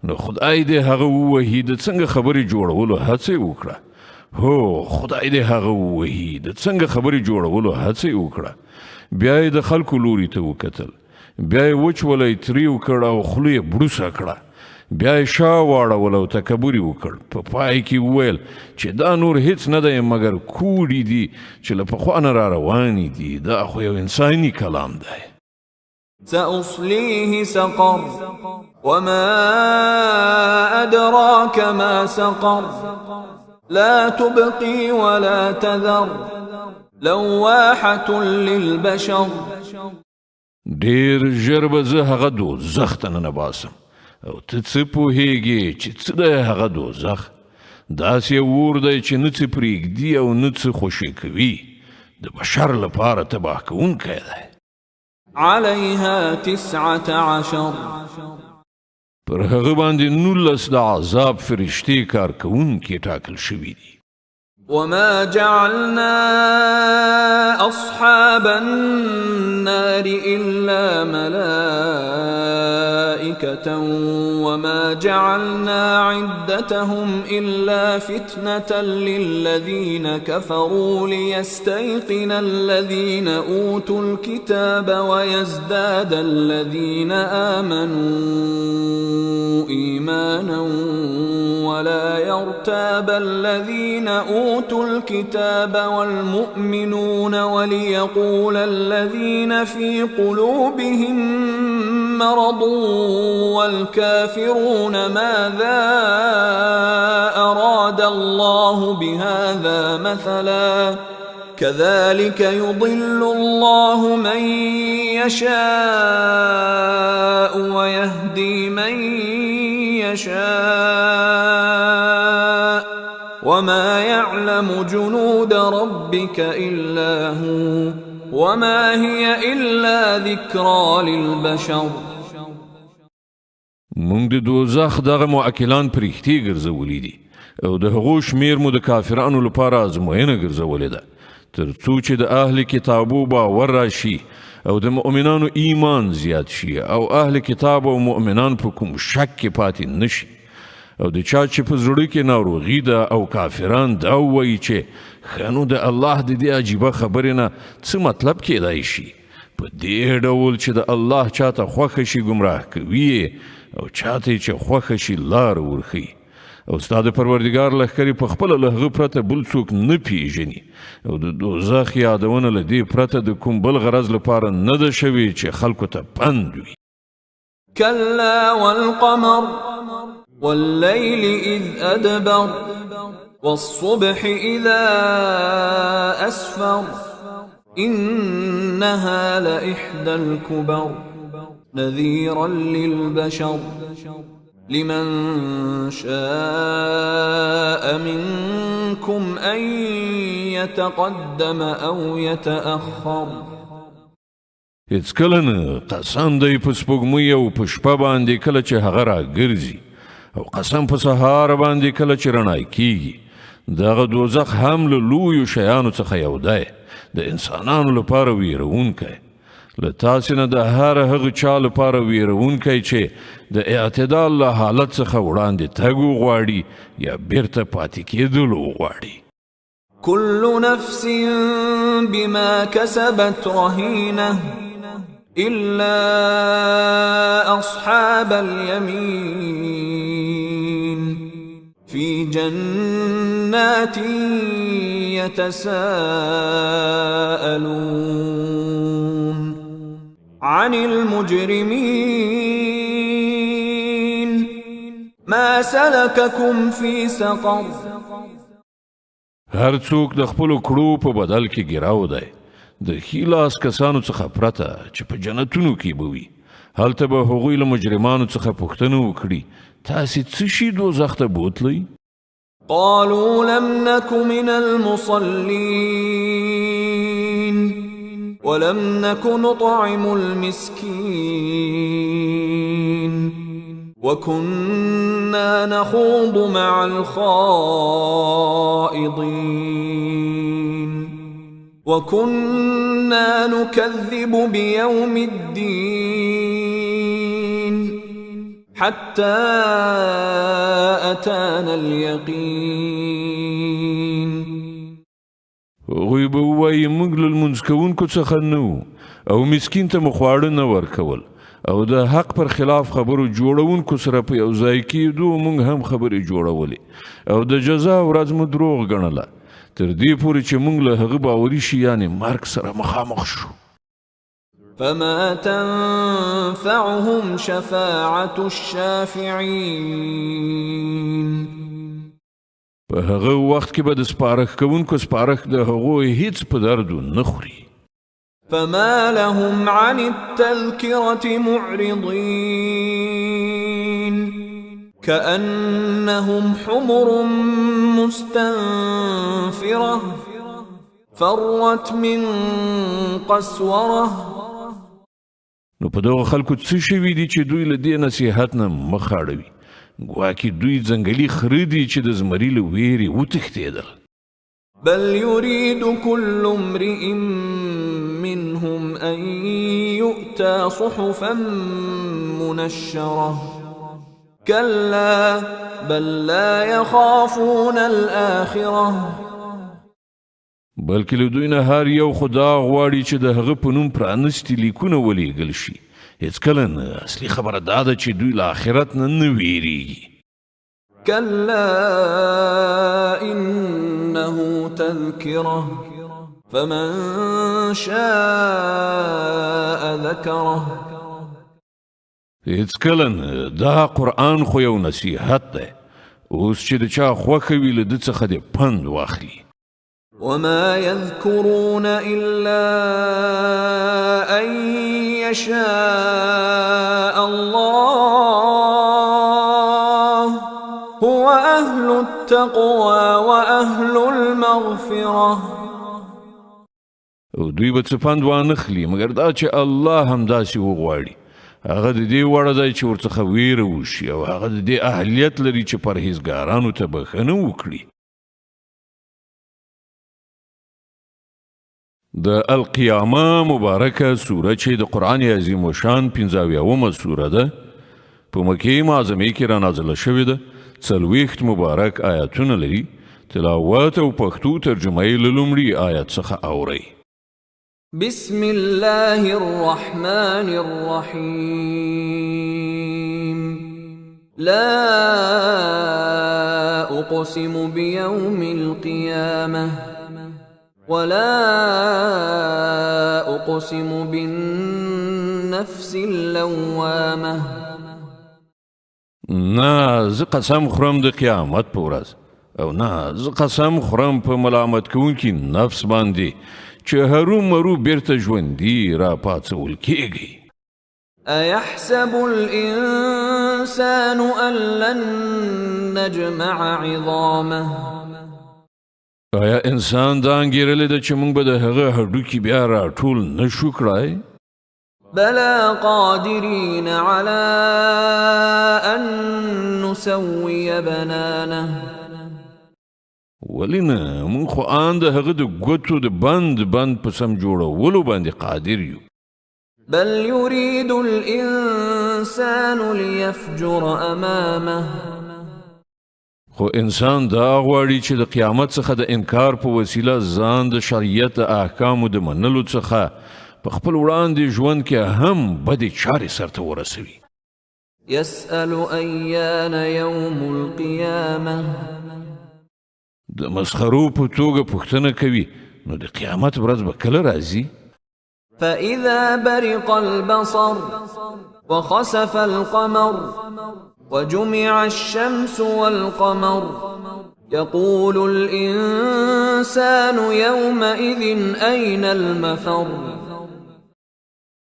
نو خدای دې هغه ووهي د څنګه خبرې جوړولو هڅه یې وکړه هو خدای دې هغه ووهي د څنګه خبرې جوړولو هڅه یې وکړه بیا یې د خلکو لوري ته وکتل بیا یې وچولی ترې وکړ او خوله یې بړوسه کړه بیا یې شا واړول او تکبر یې وکړ په پای کې وویل چې دا نور هیڅ نه دی مګر کوډې دي چې له پخوا نه را روانې دي دا خو یو انساني کلام دی سأصليه سقر وما أدراك ما سقر لا تبقي ولا تذر لواحة للبشر ډیر ژر به زه هغه دوزخ ته ننباسم او ته څه پوهیږې چې څه دی هغه دوزخ داسې یو اور دی چې نه څه پرېږدي او نه څه خوشې کوي د بشر لپاره تباه کوونکی دی عليها 19 پر هغه باندې 19 د عذاب فرشتې کار کوونکي ټاکل شوي دي وما جعلنا أصحاب النار إلا ملائكة وما جعلنا عدتهم إلا فتنة للذين كفروا ليستيقن الذين أوتوا الكتاب ويزداد الذين آمنوا إيمانا ولا يرتاب الذين أوتوا الكتاب والمؤمنون وليقول الذين في قلوبهم مرض والكافرون ماذا أراد الله بهذا مثلا كذلك يضل الله من يشاء ويهدي من يشاء وما يعلم جنود ربك إلا هو وما هي إلا ذكرى للبشر مونږ د دوزخ دغه معقلان پرښتې ګرځولي دي او د هغو شمیر مو د کافرانو لپاره ازموینه ګرځولې ده تر څو چې د اهل کتابو باور راشي او د مؤمنانو ایمان زیات شي او اهل کتاب او مؤمنان په کوم شک کې پاتې نشي او د چا چې په زړه کې ناروغي ده او کافران دا وایي چې خنو د الله د دې عجیبه خبرې نه څه مطلب کېدای شي په دې ډول چې د الله چاته خوښه شي ګمراه کوي او چاته چې خوښه شي لار ورخي او ستا د پروردګار لښکرې په خپله له هغه پرته بل څوک نه پیژني او د دوزخ یادونه له دې پرته د کوم بل غرض لپاره نه ده شوې چې خلکو ته پند وي كلا والقمر والليل إذ أدبر والصبح إذا أسفر إنها لإحدى الكبر نذيرا للبشر لمن شاء منكم أن يتقدم أو يتأخر. هیڅ کله نه قسم دی په سپوږمۍ او په شپه باندې کله چې هغه راګرځي او قسم په سهار باندې کله چې رڼا کیږي. دغه دوزخ هم له لویو شیانو څخه یو دی، د انسانانو لپاره ویرونکی. له تاسې نه د هر هغه چا لپاره ویرونکی چې د اعتدال له حالت څخه وړاندې تګ وغواړي یا بیرته پاتې کېدل وغواړي. كل نفس بما كسبت رهينة إلا أصحاب اليمين في جنات يتساءلون عن المجرمين ما سلككم في سقر. هر څوک د خپلو کړو په بدل کې ګیراو دی، د ښي لاس کسانو څخه پرته چې په جنتونو کې به وي. هلته به هغوی له مجرمانو څخه پوښتنه وکړي تاسې څه شي دوزخ ته بوتلی؟ قالوا لم نك من المصلين ولم نك نطعم المسكين وكنا نخوض مع الخائضين وكنا نكذب بيوم الدين حتى أتانا اليقين. هغوی به ووایي موږ له لمونځ کوونکو څخه نه وو او مسکین ته مو خواړه نه ورکول او د حق پر خلاف خبرو جوړونکو سره په یو ځای کېدو موږ هم خبرې جوړولې او د جزا ورځ مو دروغ ګڼله تر دې پورې چې موږ له هغه باوري شیانې مرګ سره مخامخ شو. فما تنفعهم شفاعة الشافعين. په هغه وخت کې به د سپارښت کوونکو سپارښت د هغوی هیڅ په دردو نه خوري. فما لهم عن التذكرة معرضين كأنهم حمر مستنفرة فرت من قسورة. نو په دغه خلکو څه شوي دي چې دوی له دې نصیحت نه مخ اړوي؟ ګواکې دوی ځنګلي خره دي چې د زمري له ویرې وتښتېدل. بل يريد كل امرئ منهم أن يؤتى صحفا منشرة كلا بل لا يخافون الآخرة. بلکې له دوی نه هر یو خدا غواړي چې د هغه په نوم پرانستي لیکونه ولیږل شي. هیڅ کله نه، اصلي خبره دا ده چې دوی له آخرت نه نه ویریږي. كلا إنه تذكرة فمن شاء ذكره. هیڅ کله نه، دا قرآن خو یو نصیحت دی، اوس چې د چا خوښه وي له ده څخه دې پند واخلي. وما يذكرون إلا أن يشاء الله هو أهل التقوى وأهل المغفرة. او دوی به څه پند وانخلي مګر دا چې الله همداسې وغواړي. هغه د دې وړه دی چې ورڅخه ویره وشي او هغه د دې اهلیت لري چې پرهیزګارانو ته بښنه وکړي. د القیامه مبارکه سوره چې د قرآن عظیم الشان 55مه سوره ده، په مکې معظمې کې را نازله شوې ده، 40 مبارک آیاتونه لري. تلاوت او پښتو ترجمه یې له لومړي آیت څخه اورئ. بسم الله الرحمن الرحيم. لا أقسم بيوم القيامة ولا أقسم بالنفس اللوامة. نه، زه قسم خورم د قیامت په ورځ او نه زه قسم خورم په ملامت کوونکي نفس باندې چې هرو مرو بیرته ژوندي را پاڅول کیږي. أيحسب الإنسان أن لن نجمع عظامه آیا انسان دا انګیرلی ده چې موږ به د هغه هډوکي بیا راټول نشو کړای؟ بلى قادرين على أن نسوي بنانه ولې نه موږ خو ان د هغه د ګوتو د بند په سم جوړولو باندې قادر یو. بل يريد الإنسان ليفجر أمامه خو انسان دا غواړي چې د قیامت څخه د انکار په وسیله ځان د شریعت احکامو د منلو څخه په خپل وړاندې ژوند کې هم بدې چارې سرته ورسوي. يسأل أيان يوم القيامة د مسخرو په توګه پوښتنه کوي نو د قیامت ورځ به کله راځي؟ فإذا برق البصر وخسف القمر وجمع الشمس والقمر يقول الإنسان يومئذ أين المفر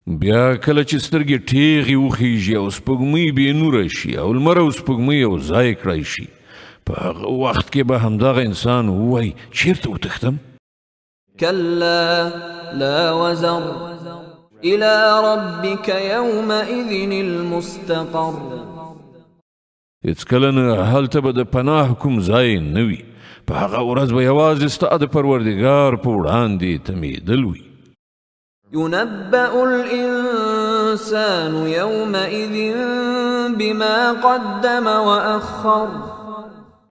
بیا کله چې سترګې ټیغې وخیږي او سپوږمۍ بې نوره شي او لمر او سپوږمۍ یو ځای کړی شي په هغه وخت کې به همدغه انسان ووایي چیرته وتښتم؟ كلا لا وزر إلى ربك يومئذ المستقر هیڅکله نه هلته به د پناه کوم ځای نه وي. په هغه ورځ به یوازې ستا د پروردګار په وړاندې تمېدل وي. ينبأ الإنسان يومئذ بما قدم وأخر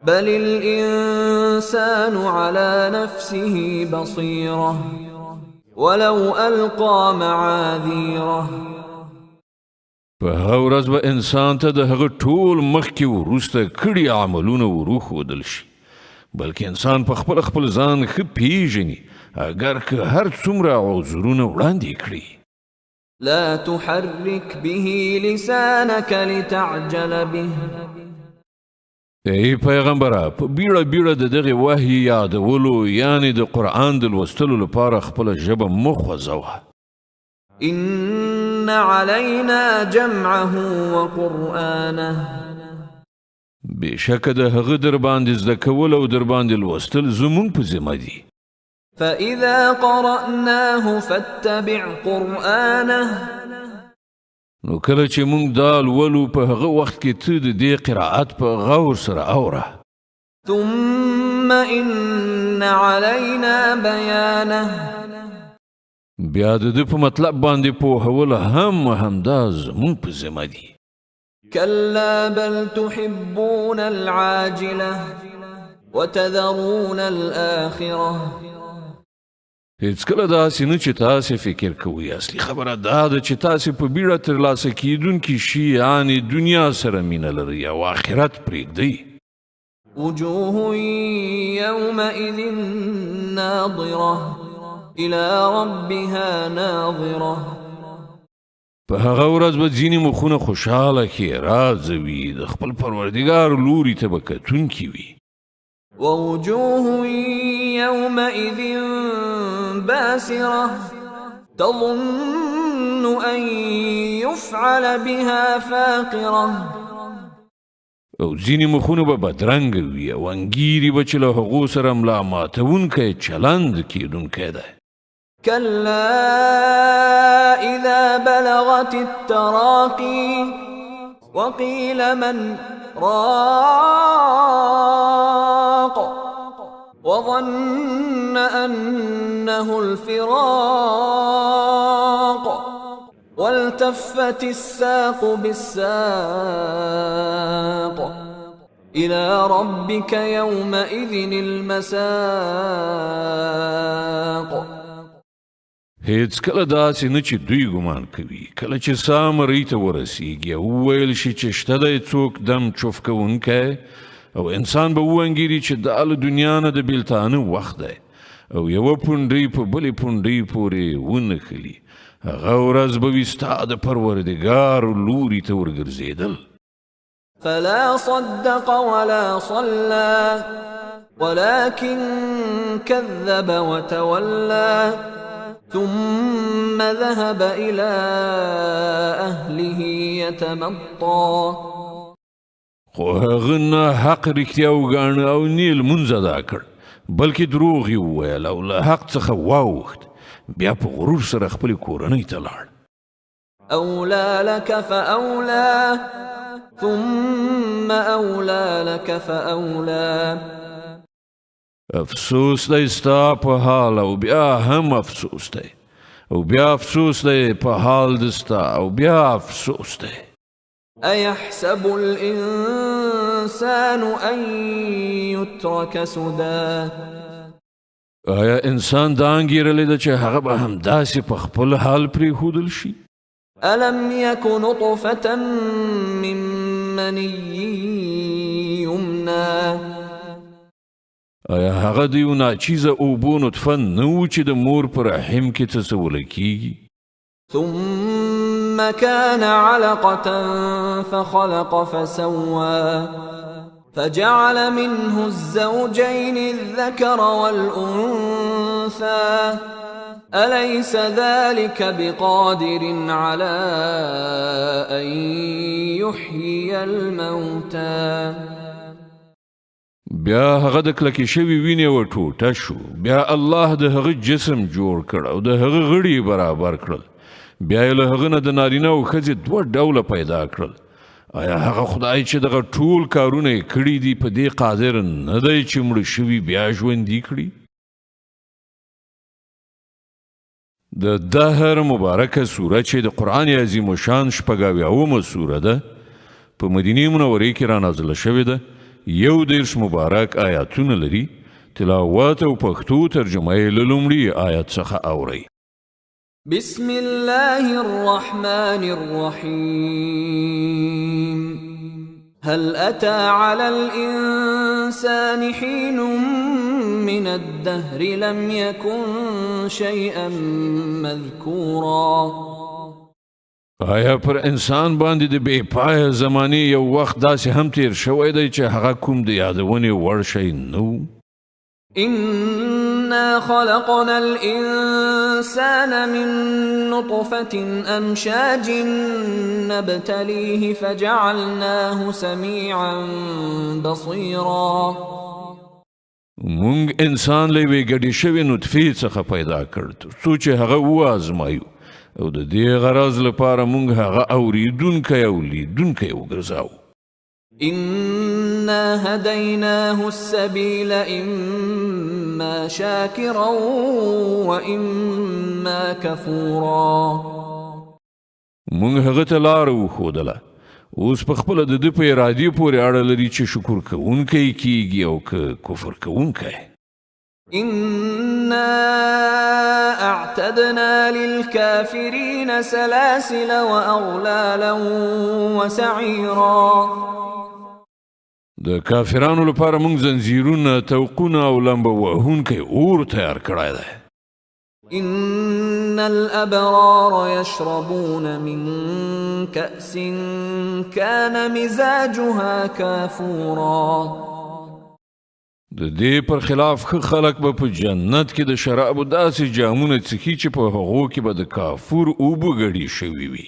بل الإنسان على نفسه بصيرة ولو ألقى معاذيره په هغه ورځ به انسان ته د هغه ټول مخکې وروسته کړي عملونه وروښودل شي بلکې انسان په خپل ځان ښه پیژني اگر که هر څومره عذرونه وړاندې کړي. لا تحرك به لسانك لتعجل به ای پیغمبره په بیړه د دغه وحی یادولو یعنی د قرآن د لوستلو لپاره خپله ژبه مه خوځوه. إن علينا جمعه وقرآنه بېشکه د هغه در باندې زده کول او در باندې لوستل زموږ په ذمه دي. فإذا قرأناه فاتبع قرآنه نو کله چې موږ دا لولو په هغه وخت کې ته د دې قرائت په غور سره اوره. ثم إن علينا بيانه بیا د دې په مطلب باندې پوهول همدا زموږ په ذمه دي. كلا بل تحبون العاجلة وتذرون الآخرة هیڅکله داسې نه چې تاسې فکر کوئ. اصلي خبره دا ده چې تاسې په بیړه ترلاسه کیدونکي شي یعنې دنیا سره مینه لرئ او آخرت پرېږدئ. وجوه يومئذ ناظرة إلى ربها ناظرة په هغه ورځ به ځینې مخونه خوشحاله ښېرازه وي د خپل پروردګار لوري ته به کتونکي وي. ووجوه يومئذ باسرة تظن أن يفعل بها فاقرة او ځینې مخونه به بدرنګه وي او انګیري به چې له هغو سره ملا ماتونکی چلند کیدونکی دی. كلا إذا بلغت التراقي وقيل من راق وظن أنه الفراق والتفت الساق بالساق إلى ربك يومئذ المساق. هیڅ کله داسې نه چې دوی ګمان کوي کله چې سا مرۍ ته ورسیږي او وویل شي چې شته دی څوک دم چوف کوونکی او انسان به وانګیري چې دا له دنیا نه د بیلتانه وخت دی او یوه پونډۍ په بلې پونډۍ پورې ونښلي. هغه ورځ به وي ستا د پروردګار لوري ته ورګرځېدل. فلا صدق ولا صلى ولكن كذب وتولى ثم ذهب إلى أهله يتمطى. خو هغه نه حق رښتیا وګاڼه او نه لمونځ ادا کړ بلکې دروغ یې وویل او له حق څخه واوښت بیا په غرور سره خپلې کورنۍ ته لاړ. أولى لك فأولى ثم أولى لك فأولى. افسوس دی ستا په حال او بیا هم افسوس دی او بیا افسوس دی په حال د ستا او بیا افسوس دی. أيحسب الإنسان أن يترك سدى. آیا انسان دا انګیرلی ده چې هغه به همداسې په خپل حال پرېښودل شي؟ ألم يك نطفة من مني يمنى. آیا هغه د یو ناچیزه اوبو نطفه نه و چې د مور په رحم کې څڅوله کیږي؟ ثم كان علقة فخلق فسوى فجعل منه الزوجين الذكر والأنثى أليس ذلك بقادر على أن يحيي الموتى. بیا هغه د کلکې شوي وینې وټوټه شو بیا الله د هغه جسم جوړ کړ او د هغه غړي برابر کړل بیا یې له هغه نه د نارینه او ښځې دوه ډوله پیدا کړل. آیا هغه خدای چې دغه ټول کارونه یې کړي دي په دې قادر نه دی چې مړه شوي بیا ژوندي کړي؟ د دهر مبارکه سوره چې د قرآن عظیم الشان شپږاویاومه سوره ده په مدینې منورې کې رانازله شوې ده. 11 مبارک آیاتونه لري. تلاوت او پښتو ترجمه یې له لومړي آیت څخه اورئ. بسم الله الرحمن الرحيم. هل أتى على الإنسان حين من الدهر لم يكن شيئا مذكورا. آیا پر انسان باندې د بې پایه زمانې یو وخت داسې هم تیر شوی دی چې هغه کوم د یادونې وړ شی نه و؟ إنا خلقنا الإنسان من نطفة أمشاج نبتليه فجعلناه سميعا بصيرا. مونږ انسان له یوې ګډې شوې نطفې څخه پیدا کړ تر څو چې هغه وازمایو او د دې غرض لپاره مونږ هغه اوریدونکی او لیدونکی وګرځاو. إنا هديناه السبيل إما شاكرا وإما كفورا. مونږ هغه ته لاره وښودله اوس په خپله د ده په ارادې پورې اړه لري چې شکر کوونکی کیږي او که کفر کوونکی. إنا أعتدنا للكافرين سلاسل وأغلالا وسعيرا. د کافرانو لپاره مونږ زنځیرونه توقونه او لمبه وهونکی اور تیار کړی دی. إن الأبرار يشربون من كأس كان مزاجها كافورا. د دې پر خلاف ښه خلک به په جنت کې د شرابو داسې جامونه څښي چې په هغو کې به د کافور اوبه ګډې شوي وي.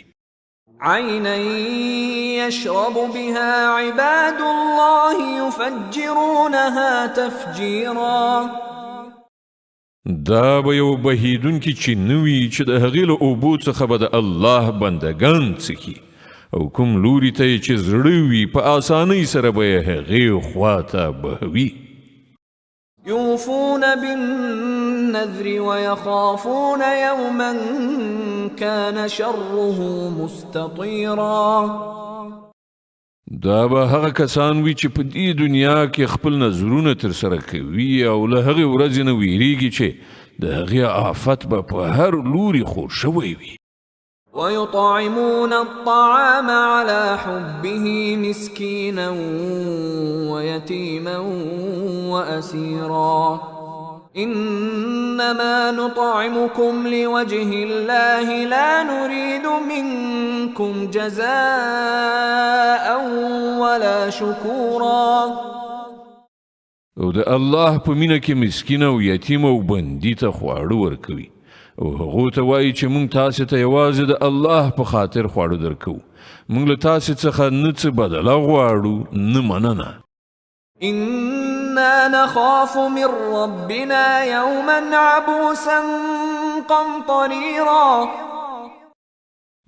عينا يشرب بها عباد الله يفجرونها تفجيرا. دا به یو بهیدونکي چې نه وي چې د هغې له اوبو څخه به د الله بندګان څښي او کوم لوري ته یې چې زړه وي په آسانۍ سره به یې هغې خوا ته بهوي. يوفون بالنذر ويخافون يوما كان شره مستطيرا. دا به هغه کسان وي چې په دې دنیا کې خپل نظرونه ترسره کوي او له هغې ورځې نه ویریږي چې د هغې آفت به په هر لوري خور شوی وي. ويطعمون الطعام على حبه مسكينا ويتيما وأسيرا. إنما نطعمكم لوجه الله لا نريد منكم جزاء ولا شكورا. او د الله په مینه کې مسکین او یتیم او بندي ته خواړه ورکوي او هغو ته وایي چې موږ تاسې ته یوازې د الله په خاطر خواړه درکوو موږ له تاسې څخه نه څه بدله غواړو نه مننه إنا نخاف من ربنا يوما عبوسا قمطريرا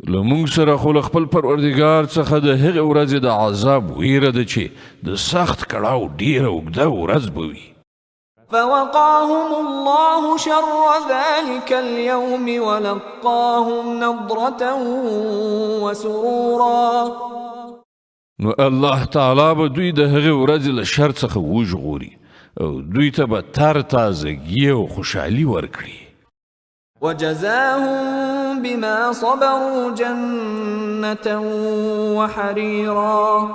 لمونږ سره خو له خپل پروردګار څخه د هغې ورځې د عذاب ویره ده چې د سخت کړاو ډیره اوږده ورځ به وي فوقاهم الله شر ذلك اليوم ولقاهم نضرة وسرورا نو الله تعالی به دوی د هغې ورځې له شر څخه وژغوري او دوی ته به تر تازګي او خوشحالي ورکړي وجزاهم بما صبروا جنة وحريرا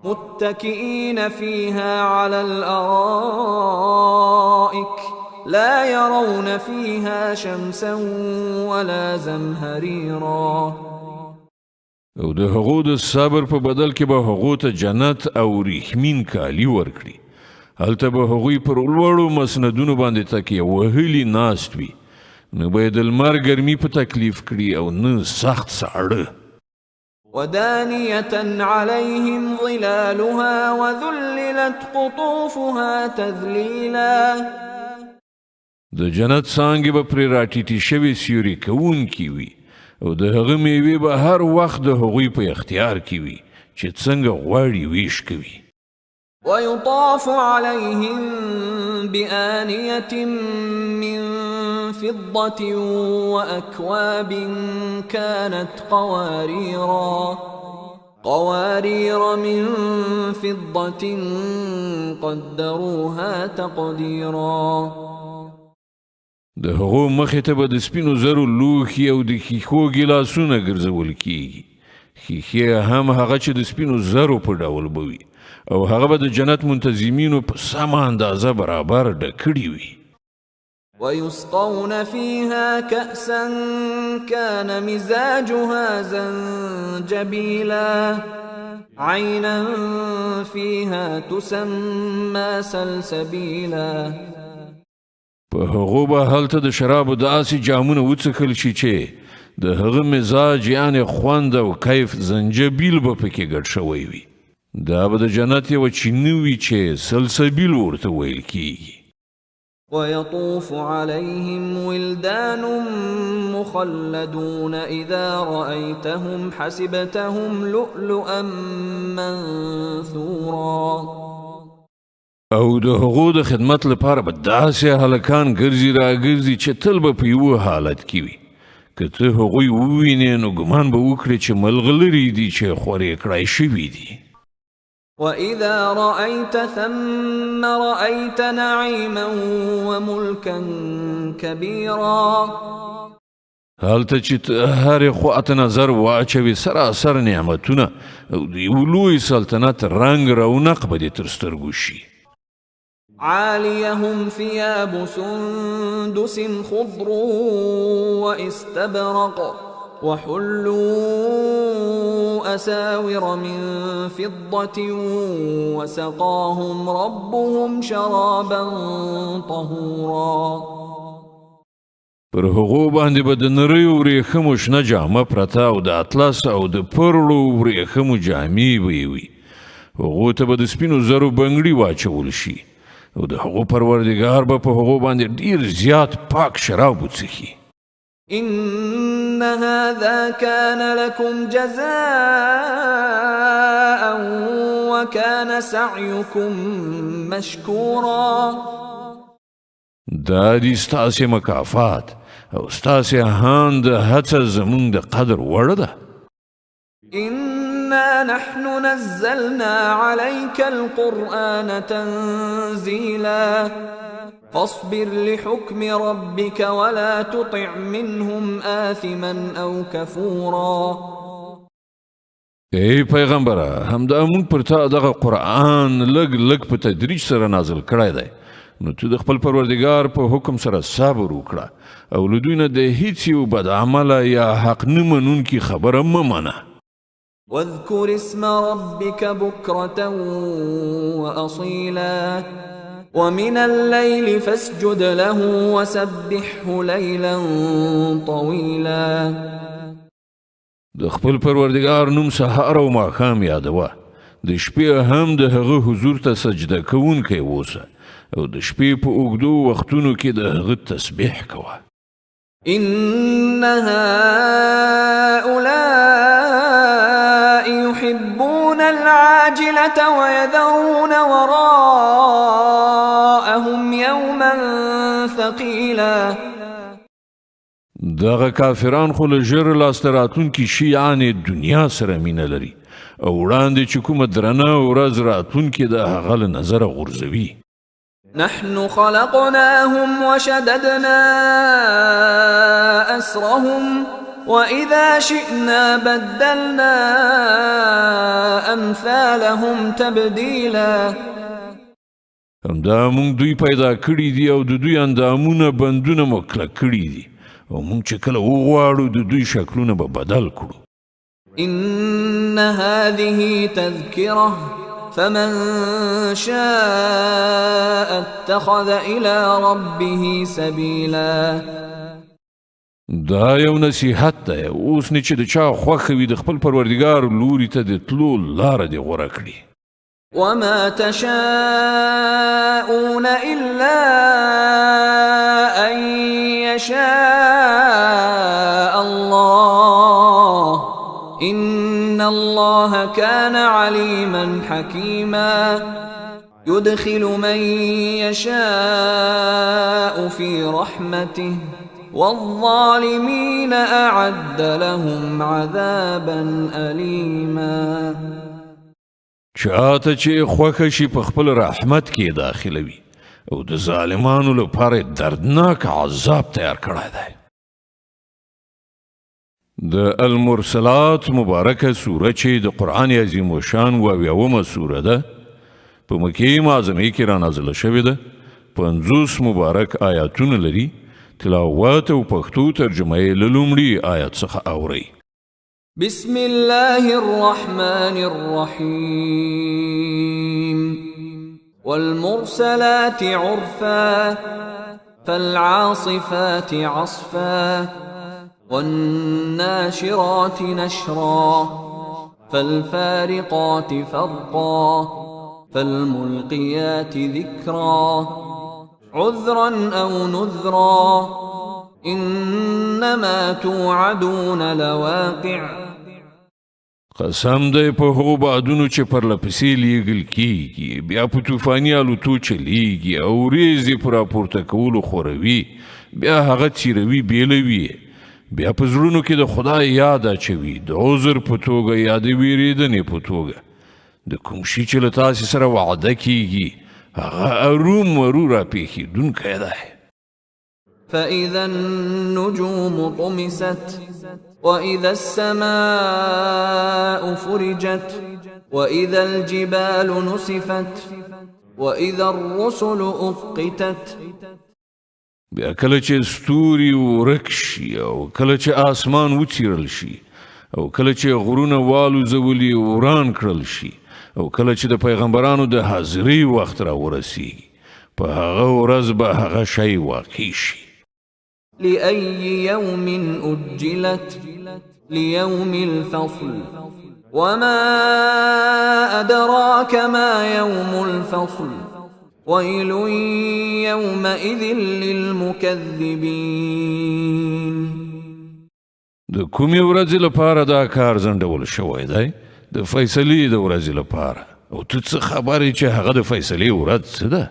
متكئين فيها على الأرائك لا يرون فيها شمسا ولا زمهريرا او د هغو د صبر په بدل کې به هغو ته جنت او ریښمین کالي ورکړي هلته به هغوی پر لوړو مسندونو باندې تکیه وهلي ناست وي نه به یې د لمر ګرمي په تکلیف کړي او نه سخت ساړه ودانية عليهم ظلالها وذللت قطوفها تذليلا د جنت څانګې به پرې راټیټې شوې سیوري کوونکي وي او د هغه میوې به هر وخت د هغوی په اختیار کې وي چې څنګه غواړي ویش کوي ويطاف عليهم بآنية من فضة وأكواب كانت قوارير من فضة قدروها تقديرا د هغو مخې ته به د سپینو زرو لوښي او د ښیښو ګیلاسونه ګرځول کیږي ښیښې هم هغه چې د سپینو زرو په ډول به وي او هغه به د جنت منتظمینو په سمه اندازه برابر ډکړي وي ويسقون فيها كأسا كان مزاجها زنجبيلا عينا فيها تسمى سلسبيلا په هغو به هلته د شرابو داسې جامونه وڅښل شي چې د هغه مزاج یعنې خوند او کیف زنجبیل به پکې ګډ شوی وي دا به د جنت یوه چینه وي چې سلسبیل ورته ویل کیږي ويطوف عليهم ولدان مخلدون إذا رأيتهم حسبتهم لؤلؤا منثورا او د هغو د خدمت لپاره به داسې هلکان ګرځي راګرځي چې تل به په یوه حالت کې وي که ته هغوی ووینې نو ګمان به وکړې چې ملغلرې دي چې خورې کړای شوي دي وإذا رأيت ثم رأيت نعيما وملكا كبيرا هلته چې هرې خواته نظر واچوي سراسر نعمتونه او د یو لوی سلطنت رنګ رونق به دې تر سترګو شي عاليهم ثياب سندس خضر واستبرق وحلوا أساور من فضة وسقاهم ربهم شرابا طهورا پر هغو باندې به د نریو ورېښمو شنه جامه پرته او د اطلس او د پرلو ورېښمو جامې به یې وي هغو ته به د سپینو زرو بنګړي واچول شي او د هغو پروردګار به په هغو باندې ډیر زیات پاک شراب وڅښي إن هذا كان لكم جزاء وكان سعيكم مشكورا دا دي ستاسې مکافات او ستاسې هان د هڅه زمونږ د قدر وړ ده إنا نحن نزلنا عليك القرآن تنزيلا فاصبر لحكم ربك ولا تطع منهم آثما أو كفورا ای پیغمبره همدا مونږ پر تا دغه قرآن لږ لږ په تدریج سره نازل کړی دی نو ته د خپل پروردګار په حکم سره صبر وکړه او له دوی نه د هیڅ یو بد عمله یا حق نه منونکي خبره مه منه واذكر اسم ربك بكرة وأصيلا ومن الليل فاسجد له وسبحه ليلا طويلا. د خپل پروردګار نوم سهار او ماښام یادوه، د شپې هم د هغه حضور ته سجده کوونکی اوسه او د شپې په اوږدو وختونو کې د هغه تسبیح کوه. إن هؤلاء يحبون العاجلة ويذرون وراءهم يوما ثقيلا. دغه کافران خو له ژر لاسته راتلونکي شیانې دنیا سره مینه لري او وړاندې چې کومه درنه ورځ راتلونکې د هغه له نظره غورځوي. نحن خلقناهم وشددنا أسرهم وإذا شئنا بدلنا أمثالهم تبديلا. همدا مونږ دوی پیدا کړي دي او د دوی اندامونه بندونه مو کلک کړي دي او مونږ چې کله وغواړو د دوی شکلونه به بدل کړو. إن هذه تذكرة فمن شاء اتخذ إلى ربه سبيلا. دا یو نصیحت دی، اوس نه چې د چا خوښه وي د خپل پروردګار لوري ته د تلو لاره دې غوره کړي. وما تشاءون إلا أن يشاء الله إن الله كان عليما حكيما. يدخل من يشاء في رحمته والظالمين أعد لهم عذابا أليما. چاته چې خوښه شي په خپل رحمت کې داخلوي او د ظالمانو لپاره دردناک عذاب تیار کړی دی. د المرسلات مبارکه سوره چې د قرآن عظیم و شان اویاومه سوره ده، په مکې معظمې کې را نازله شوې ده، 50 مبارک آیاتونه لري. تلاوت او پښتو ترجمه یې له لومړي آیت څخه اورئ. بسم الله الرحمن الرحيم. والمرسلات عرفا فالعاصفات عصفا والناشرات نشرا فالفارقات فرقا فالملقيات ذكرا عذرا أو نذرا إنما توعدون لواقع. قسم دی په هغو بادونو چې پرلپسې لیږل کیږي، بیا په طوفاني الوتو چلیږي او ریزې په راپورته کولو خوروي، بیا هغه څیروي بیلوي، بیا په زړونو کې د خدای یاد اچوي، د عذر په توګه یا د ویرېدنې په توګه. د کوم شي چې له تاسې سره وعده کیږي هغه ارومرو راپېښېدونکی دی. فإذا النجوم طمست وإذا السماء فرجت وإذا الجبال نسفت وإذا الرسل أقتت. بیا کله چې ستوري ورک شي او کله چې آسمان وڅیرل شي او کله چې غرونه والوزولي وران کړل شي او کله چې د پیغمبرانو د حاضرۍ وخت را ورسیږي، په هغه ورځ به هغه شی واقع شي. لأي يوم أجلت ليوم الفصل وما أدراك ما يوم الفصل ويل يومئذ للمكذبين. د کومې ورځې لپاره دا کار ځنډول شوی دی؟ د فیصلې د ورځې لپاره. او ته څه خبرې چې هغه د فیصلې ورځ څه ده؟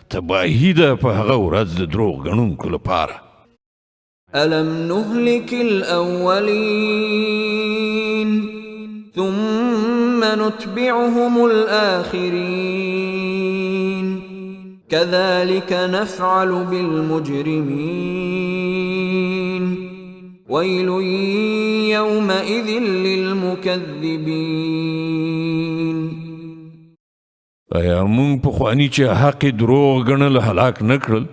تباهي ده په هغه ورځ د دروغ ګڼونکو لپاره. ألم نهلك الأولين ثم نتبعهم الآخرين كذلك نفعل بالمجرمين ويل يومئذ للمكذبين. ایا مونږ پخواني چې حق دروغ ګڼل هلاک نه کړل؟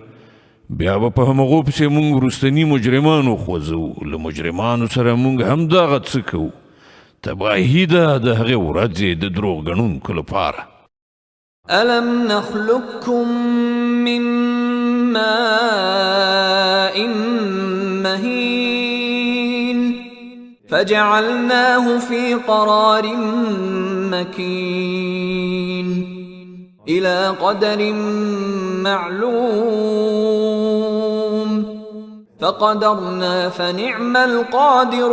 بیا به په همغو پسې مونږ وروستني مجرمان وخوځوو، له مجرمانو سره مونږ همدغه څه کوو. تباهي ده د هغې ورځې د دروغ ګڼونکو لپاره. ألم نخلقكم من ماء مهين فجعلناه في قرار مكين إلى قدر معلوم فقدرنا فنعم القادرون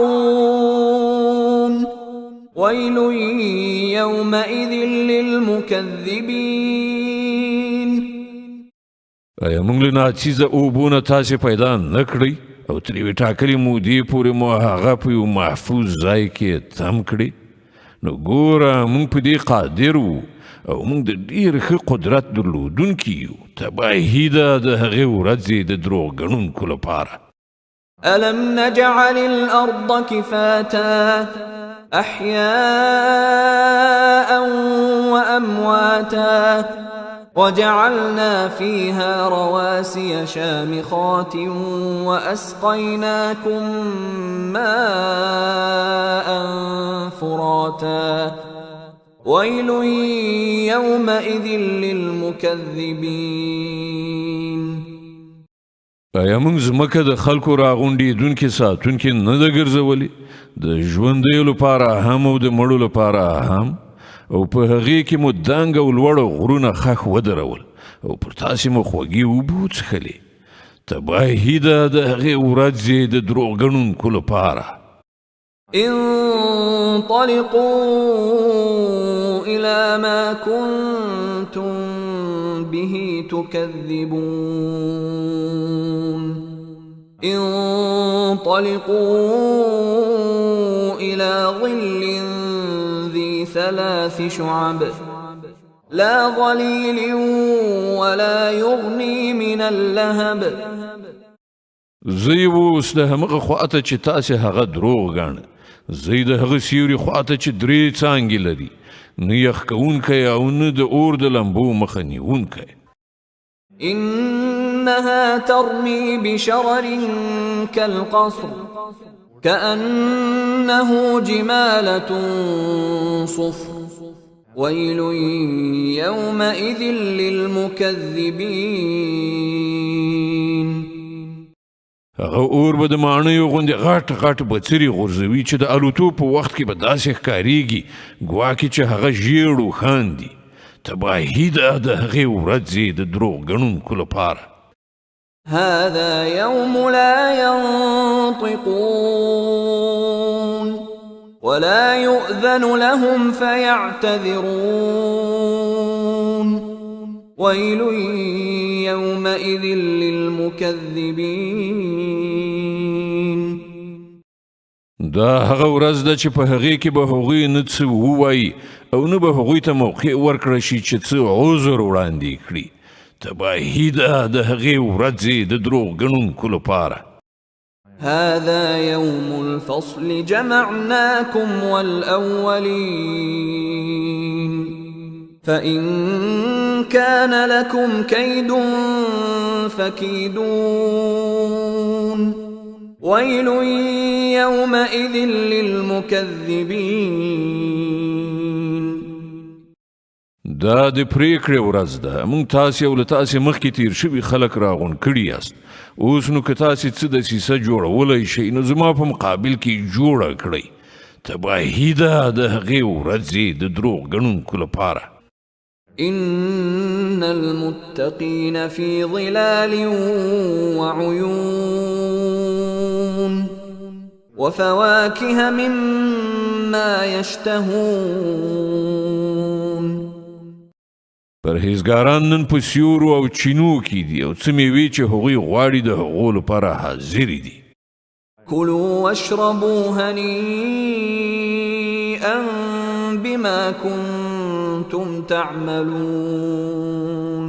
ويل يومئذ للمكذبين. آیا موږ له ناڅیزه اوبونه تاسې پیدا نه کړئ او تر یوې ټاکلې مودې پورې مو هغه په یو محفوظ ځای کې تم کړي؟ نو ګوره موږ په دې قادر وو او موږ د ډېر ښه قدرت درلودونکي یو. تباهي ده د هغې ورځې د دروغ لپاره. ألم نجعل الأرض كفاتا أحياء وأمواتا وجعلنا فيها رواسي شامخات وأسقيناكم ماء فراتا ويل يومئذ للمكذبين. آیا موږ ځمکه د خلکو راغونډېدونکې ساتونکې نه ده ګرځولې؟ د ژوندیو لپاره هم او د مړو لپاره هم، او په هغې کې مو دنګ او لوړ غرونه خښ ودرول او پر تاسې مو خوږې اوبه وڅښلې. تباهي ده د هغې ورځې د دروغ لپاره. انطلقوا إلى ما كنتم به تكذبون انطلقوا إلى ظل ذي 3 شعب لا ظليل ولا يغني من اللهب. زه اوس د همغه خواته چې تاسې هغه دروغ ګاڼه، زه د هغه سیوري خواته چې 3 څانګې لري، نه یخ کوونکی او نه د اور د لمبو مخه نیونکی. إنها ترمي بشرر كالقصر كأنه جمالة صفر ويل يومئذ للمكذبين. هغه اور به د ماڼیو غوندې غټ غټ بڅري غورځوي چې د الوتو په وخت کې به داسې ښکارېږي ګواکې چې هغه ژیړ و خاندي. تباهي ده د هغې ورځې د دروغ لپاره. هذا يوم لا ينطقون ولا يؤذن لهم فيعتذرون ويل يومئذ للمكذبين. دا هغه ورځ ده چې په هغې کې به هغوی نه څه ووایي او نه به هغوی ته موقع ورکړه شي چې څه عذر وړاندې کړي. تباهي ده د هغې ورځې د دروغ لپاره. هذا يوم الفصل جمعناكم والأولين فإن كان لكم كيد فكيدون ويل يومئذ للمكذبين. دا د پریکړې ورځ ده. موږ تاسې او له تاسې مخکې تیر شوي خلک راغونډ کړي یاست. اوس نو که تاسې څه دسیسه جوړولی شئ نو زما په مقابل کې جوړه کړئ. تباهي ده د هغې ورځې د دروغ لپاره. إن المتقين في ظلال وعيون وفواكه مما يشتهون. پرهیزګاران نن په سیورو او چینو کې دي او څه مېوې چې هغوی غواړي د هغو لپاره حاضرې دي. كلوا واشربوا هنيئا بما كنتم تعملون.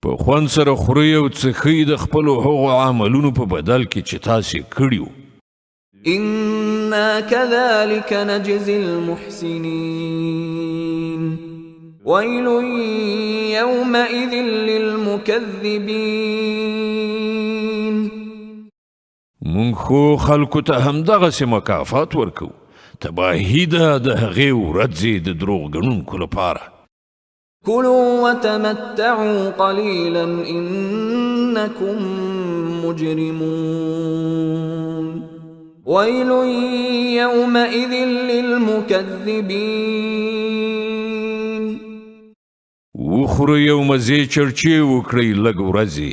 په خوند سره خورئ او څښئ د خپلو هغو عملونو په بدل کې چې تاسې کړي وو. إنا كذلك نجزي المحسنين ويل يومئذ للمكذبين. مونږ خو خلکو ته همدغسې مکافات ورکو. تباهي ده د هغې ورځې د دروغ لپاره. كلوا وتمتعوا قليلا إنكم مجرمون ويل يومئذ للمكذبين وخورو یو مزې چرچې وکړئ لږ ورځې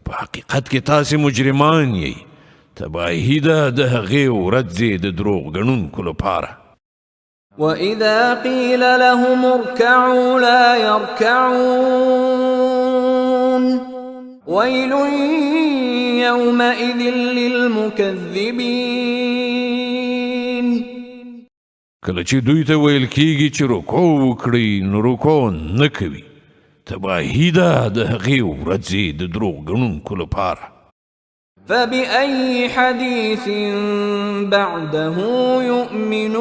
په حقیقت کې تاسې مجرمان یئ تباهي ده د هغې ورځې د دروغ ګڼونکو لپاره وإذا قيل لهم اركعوا لا يركعون ويل يومئذ للمكذبين کله چې دوی ته ویل کیږي چې رکوع وکړئ نو رکوع نه کوي تباهي ده د هغې ورځې د دروغ ګڼونکو لپاره فبأي حديث بعده يؤمنون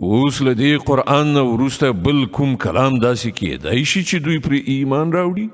اوس له دې قرآن نه وروسته بل کوم کلام داسې کیدای شي چې دوی پرې ایمان راوړي